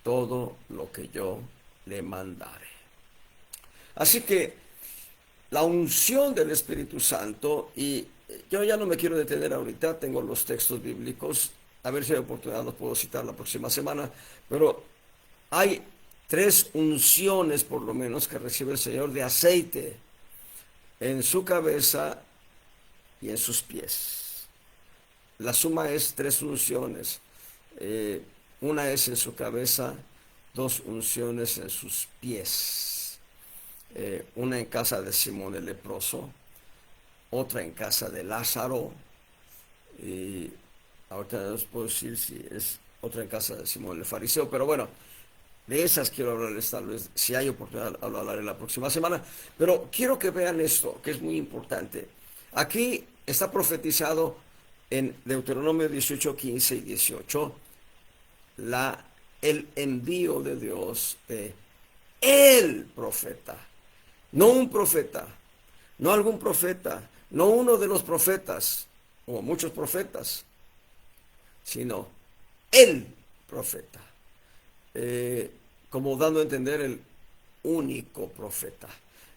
todo lo que yo le mandare. Así que la unción del Espíritu Santo, y yo ya no me quiero detener ahorita, tengo los textos bíblicos, a ver si hay oportunidad, los puedo citar la próxima semana, pero hay tres unciones por lo menos que recibe el Señor de aceite en su cabeza y en sus pies. La suma es tres unciones. Una es en su cabeza, dos unciones en sus pies. Una en casa de Simón el leproso, otra en casa de Lázaro, y ahorita no os puedo decir si es otra en casa de Simón el fariseo, pero bueno, de esas quiero hablarles tal vez, si hay oportunidad, hablaré la próxima semana. Pero quiero que vean esto, que es muy importante. Aquí está profetizado en Deuteronomio 18, 15 y 18 el envío de Dios de el profeta. No un profeta, no algún profeta, no uno de los profetas, o muchos profetas, sino el profeta. Como dando a entender el único profeta.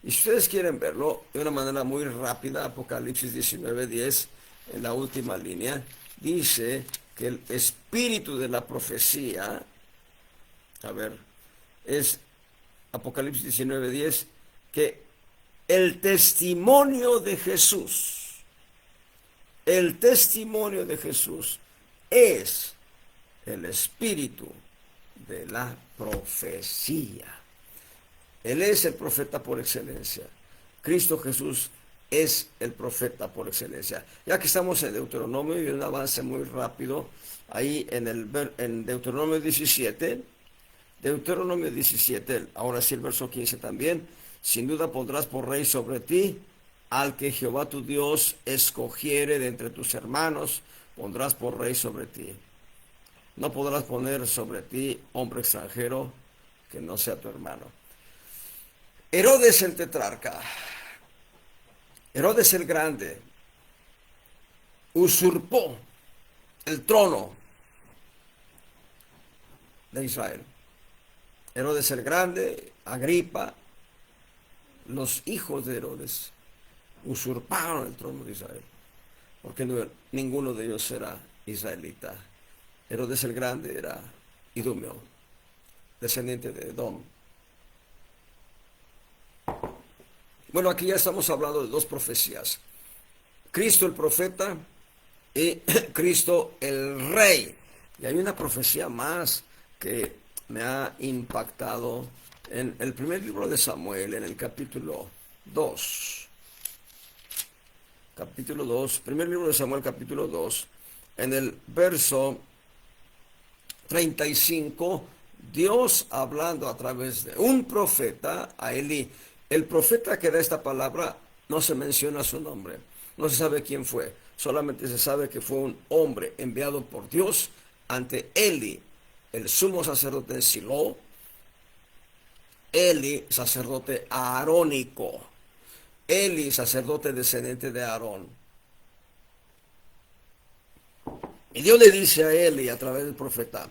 Y si ustedes quieren verlo de una manera muy rápida, Apocalipsis 19:10, en la última línea, dice que el espíritu de la profecía, a ver, es Apocalipsis 19:10, que el testimonio de Jesús, el testimonio de Jesús es el espíritu de la profecía. Él es el profeta por excelencia. Cristo Jesús es el profeta por excelencia. Ya que estamos en Deuteronomio y un avance muy rápido, ahí en Deuteronomio 17, ahora sí el verso 15 también, sin duda pondrás por rey sobre ti al que Jehová tu Dios escogiere de entre tus hermanos, pondrás por rey sobre ti. No podrás poner sobre ti hombre extranjero que no sea tu hermano. Herodes el tetrarca, Herodes el grande, usurpó el trono de Israel. Herodes el grande, Agripa, los hijos de Herodes usurparon el trono de Israel, porque ninguno de ellos era israelita. Herodes el grande era idumeo, descendiente de Edom. Bueno, aquí ya estamos hablando de dos profecías. Cristo el profeta y Cristo el rey. Y hay una profecía más que me ha impactado en el primer libro de Samuel, en el capítulo 2. Capítulo 2, primer libro de Samuel, capítulo 2, en el verso 35, Dios hablando a través de un profeta, a Elí. El profeta que da esta palabra no se menciona su nombre, no se sabe quién fue, solamente se sabe que fue un hombre enviado por Dios ante Eli, el sumo sacerdote de Silo, Eli, sacerdote aarónico, Eli, sacerdote descendiente de Aarón. Y Dios le dice a Eli a través del profeta,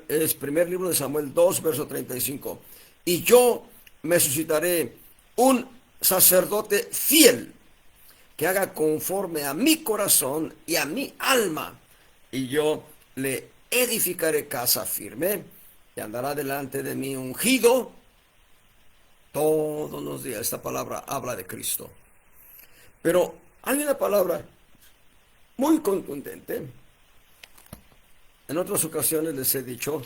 es primer libro de Samuel 2, verso 35, y yo me suscitaré un sacerdote fiel que haga conforme a mi corazón y a mi alma, y yo le edificaré casa firme y andará delante de mí ungido, Todos los días esta palabra habla de Cristo. Pero hay una palabra muy contundente. En otras ocasiones les he dicho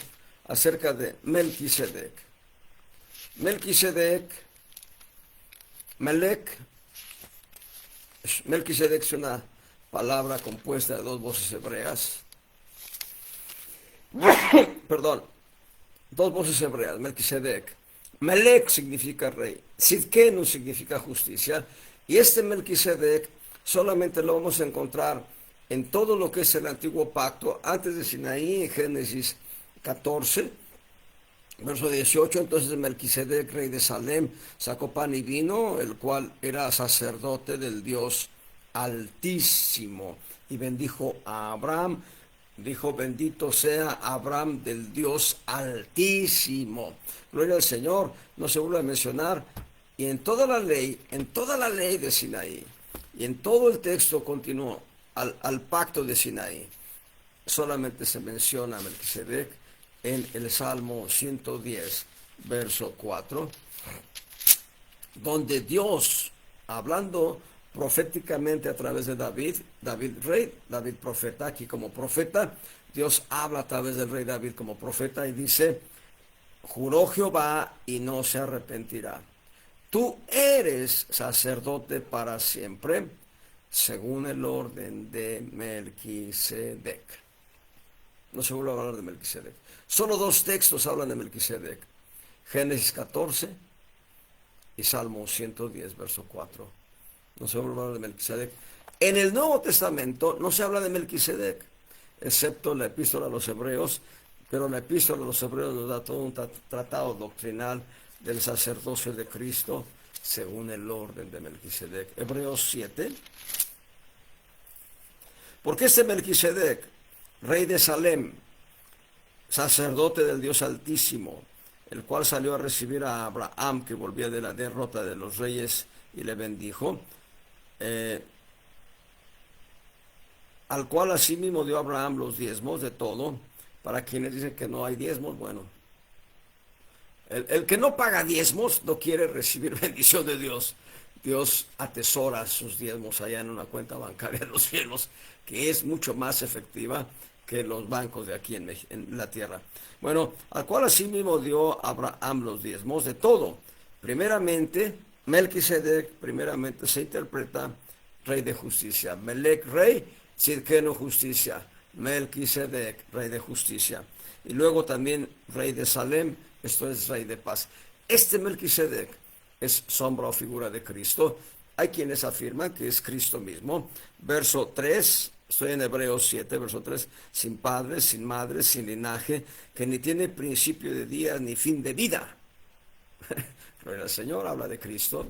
acerca de Melquisedec. Melquisedec es una palabra compuesta de dos voces hebreas. Perdón, dos voces hebreas, Melquisedec. Melec significa rey, Sidkenu significa justicia, y este Melquisedec solamente lo vamos a encontrar en todo lo que es el antiguo pacto, antes de Sinaí, en Génesis 14, verso 18. Entonces Melquisedec, rey de Salem, sacó pan y vino, el cual era sacerdote del Dios Altísimo, y bendijo a Abraham. Dijo: bendito sea Abraham del Dios Altísimo. Gloria al Señor. No se vuelve a mencionar. Y en toda la ley de Sinaí, y en todo el texto continuo al pacto de Sinaí, solamente se menciona a Melquisedec en el Salmo 110, verso 4, donde Dios, hablando proféticamente a través de David rey, David profeta, aquí como profeta, Dios habla a través del rey David como profeta y dice: juró Jehová y no se arrepentirá. Tú eres sacerdote para siempre, según el orden de Melquisedec. No se vuelve a hablar de Melquisedec. Solo dos textos hablan de Melquisedec: Génesis 14 y Salmo 110, verso 4. No se vuelve a hablar de Melquisedec. En el Nuevo Testamento no se habla de Melquisedec, excepto la epístola a los Hebreos, pero la epístola a los Hebreos nos da todo un tratado doctrinal del sacerdocio de Cristo según el orden de Melquisedec. Hebreos 7. Porque este Melquisedec, rey de Salem, sacerdote del Dios Altísimo, el cual salió a recibir a Abraham, que volvía de la derrota de los reyes, y le bendijo, al cual asimismo dio Abraham los diezmos de todo. Para quienes dicen que no hay diezmos, bueno, el que no paga diezmos no quiere recibir bendición de Dios. Dios atesora sus diezmos allá en una cuenta bancaria de los cielos, que es mucho más efectiva que los bancos de aquí en la tierra. Bueno, al cual asimismo dio Abraham los diezmos de todo. Primeramente, Melquisedec, primeramente se interpreta rey de justicia. Melec, rey; Sidkenu, justicia. Melquisedec, rey de justicia. Y luego también rey de Salem, esto es rey de paz. Este Melquisedec es sombra o figura de Cristo. Hay quienes afirman que es Cristo mismo. Verso 3, estoy en Hebreos 7, verso 3. Sin padre, sin madre, sin linaje, que ni tiene principio de día ni fin de vida. Pero el Señor habla de Cristo.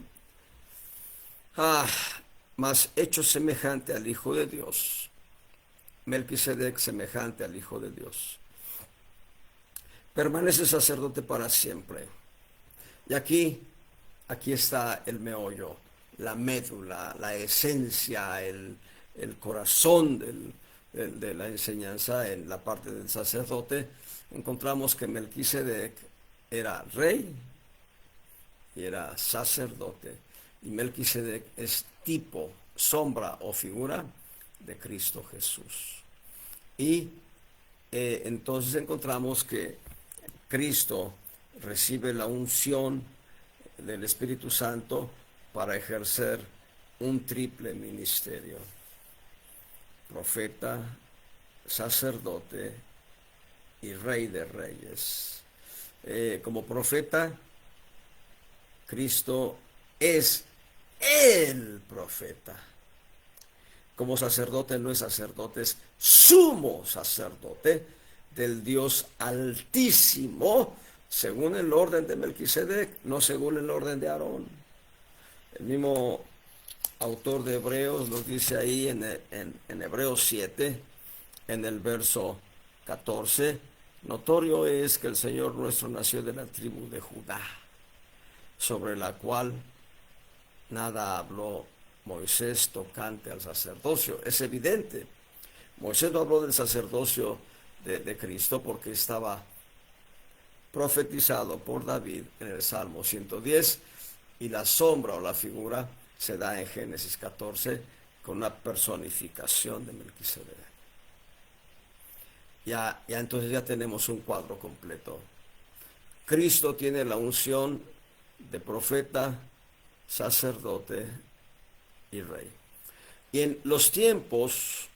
Mas hecho semejante al Hijo de Dios. Melquisedec semejante al Hijo de Dios. Permanece sacerdote para siempre. Y aquí está el meollo, la médula, la esencia, el corazón de la enseñanza en la parte del sacerdote. Encontramos que Melquisedec era rey y era sacerdote. Y Melquisedec es tipo, sombra o figura de Cristo Jesús. Y entonces encontramos que Cristo recibe la unción del Espíritu Santo para ejercer un triple ministerio: profeta, sacerdote y rey de reyes. Como profeta, Cristo es el profeta. Como sacerdote no es sacerdote, es sumo sacerdote del Dios Altísimo, según el orden de Melquisedec, no según el orden de Aarón. El mismo autor de Hebreos nos dice ahí en Hebreos 7, en el verso 14: notorio es que el Señor nuestro nació de la tribu de Judá, sobre la cual nada habló Moisés tocante al sacerdocio. Es evidente, Moisés no habló del sacerdocio de Cristo porque estaba profetizado por David en el Salmo 110, y la sombra o la figura se da en Génesis 14 con una personificación de Melquisedec. Ya entonces ya tenemos un cuadro completo. Cristo tiene la unción de profeta, sacerdote y rey. Y en los tiempos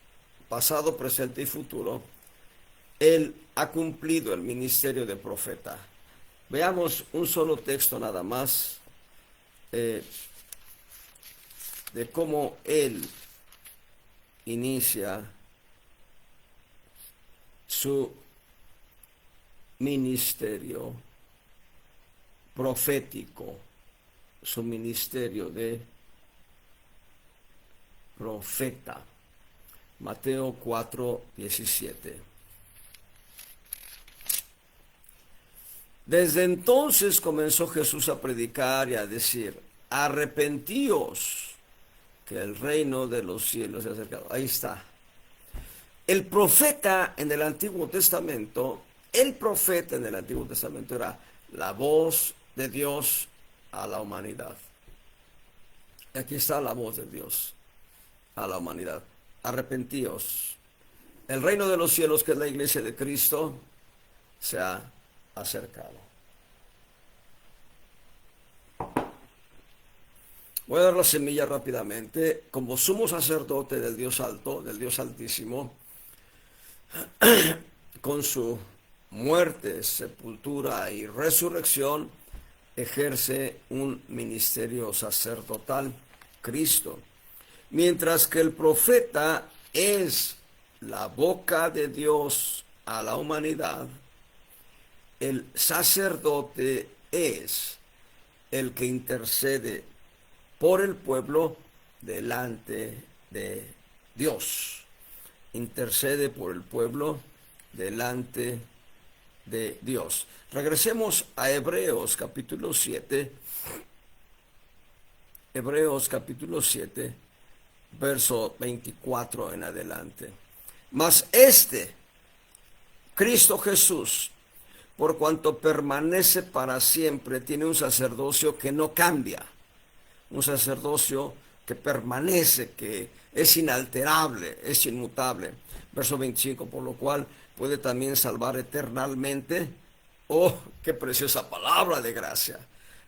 pasado, presente y futuro, Él ha cumplido el ministerio de profeta. Veamos un solo texto nada más de cómo Él inicia su ministerio profético, su ministerio de profeta. Mateo 4:17. Desde entonces comenzó Jesús a predicar y a decir: arrepentíos, que el reino de los cielos se ha acercado. Ahí está. El profeta en el Antiguo Testamento, era la voz de Dios a la humanidad. Y aquí está la voz de Dios a la humanidad. Arrepentíos. El reino de los cielos, que es la iglesia de Cristo, se ha acercado. Voy a dar la semilla rápidamente. Como sumo sacerdote del Dios alto, del Dios altísimo, con su muerte, sepultura y resurrección, ejerce un ministerio sacerdotal, Cristo. Mientras que el profeta es la boca de Dios a la humanidad, el sacerdote es el que intercede por el pueblo delante de Dios. Intercede por el pueblo delante de Dios. Regresemos a Hebreos capítulo 7. Hebreos capítulo 7, verso 24 en adelante. Mas Cristo Jesús, por cuanto permanece para siempre, tiene un sacerdocio que no cambia. Un sacerdocio que permanece, que es inalterable, es inmutable. Verso 25, por lo cual puede también salvar eternamente. Oh, qué preciosa palabra de gracia.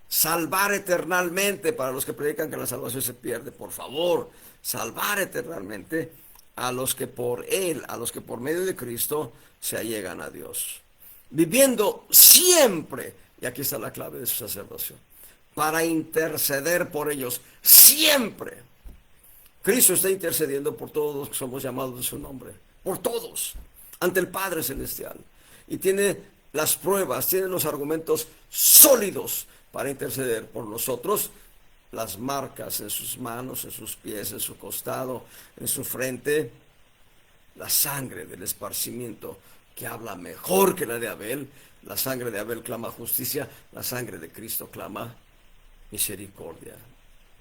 Salvar eternalmente, para los que predican que la salvación se pierde, por favor, salvar eternalmente a los que por Él, a los que por medio de Cristo se allegan a Dios. Viviendo siempre, y aquí está la clave de su sacerdocio, para interceder por ellos siempre. Cristo está intercediendo por todos los que somos llamados de su nombre, por todos, ante el Padre Celestial. Y tiene las pruebas, tiene los argumentos sólidos para interceder por nosotros. Las marcas en sus manos, en sus pies, en su costado, en su frente. La sangre del esparcimiento, que habla mejor que la de Abel. La sangre de Abel clama justicia, la sangre de Cristo clama misericordia,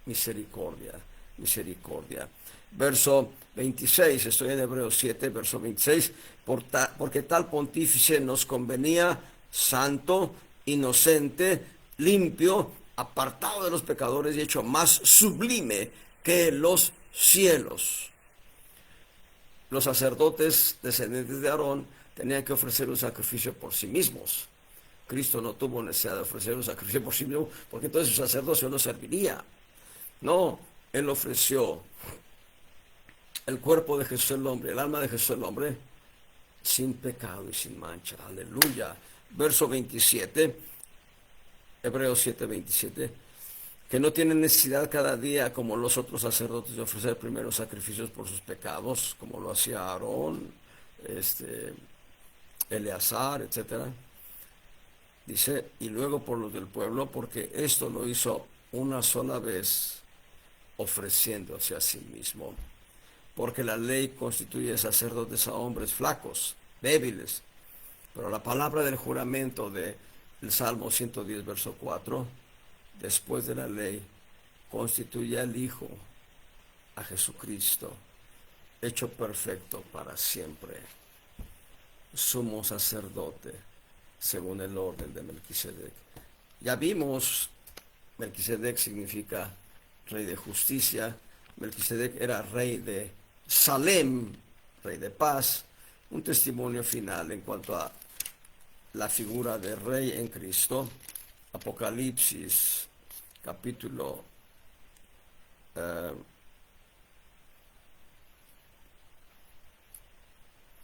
misericordia, misericordia. Verso 26, estoy en Hebreos 7, verso 26, porque tal pontífice nos convenía santo, inocente, limpio, apartado de los pecadores y hecho más sublime que los cielos. Los sacerdotes descendientes de Aarón tenían que ofrecer un sacrificio por sí mismos. Cristo no tuvo necesidad de ofrecer un sacrificio por sí mismo, porque entonces su sacerdocio no serviría. No, Él ofreció el cuerpo de Jesús el hombre, el alma de Jesús el hombre, sin pecado y sin mancha. Aleluya. Verso 27, Hebreos 7, 27, que no tiene necesidad cada día, como los otros sacerdotes, de ofrecer primero sacrificios por sus pecados, como lo hacía Aarón, Eleazar, etcétera. Dice, y luego por los del pueblo, porque esto lo hizo una sola vez, ofreciéndose a sí mismo. Porque la ley constituye sacerdotes a hombres flacos, débiles. Pero la palabra del juramento del Salmo 110, verso 4, después de la ley, constituye al Hijo, a Jesucristo, hecho perfecto para siempre, sumo sacerdote, según el orden de Melquisedec. Ya vimos Melquisedec significa rey de justicia. Melquisedec era rey de Salem, rey de paz. Un testimonio final en cuanto a la figura de rey en Cristo. Apocalipsis, capítulo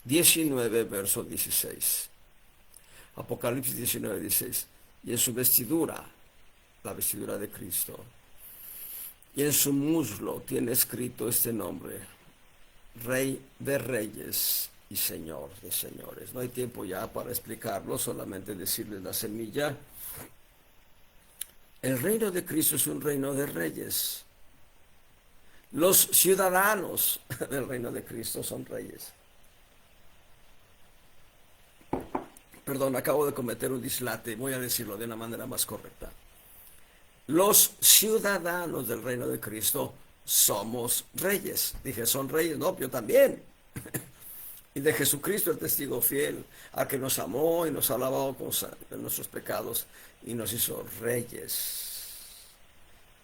19, verso 16. Apocalipsis 19, 16. Y en su vestidura, la vestidura de Cristo, y en su muslo tiene escrito este nombre: Rey de Reyes y Señor de Señores. No hay tiempo ya para explicarlo, solamente decirles la semilla. El reino de Cristo es un reino de reyes. Los ciudadanos del reino de Cristo son reyes. Perdón, acabo de cometer un dislate, voy a decirlo de una manera más correcta. Los ciudadanos del reino de Cristo somos reyes. Dije, son reyes, no, yo también. Y de Jesucristo, el testigo fiel, a que nos amó y nos ha lavado con de nuestros pecados y nos hizo reyes.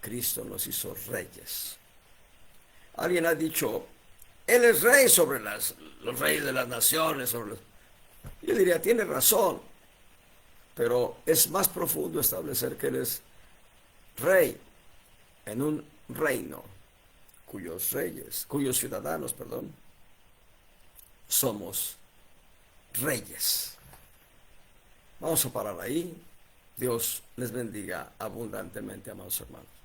Cristo nos hizo reyes. Alguien ha dicho, Él es rey sobre los reyes de las naciones. Yo diría, tiene razón, pero es más profundo establecer que Él es rey en un reino cuyos ciudadanos, somos reyes. Vamos a parar ahí. Dios les bendiga abundantemente, amados hermanos.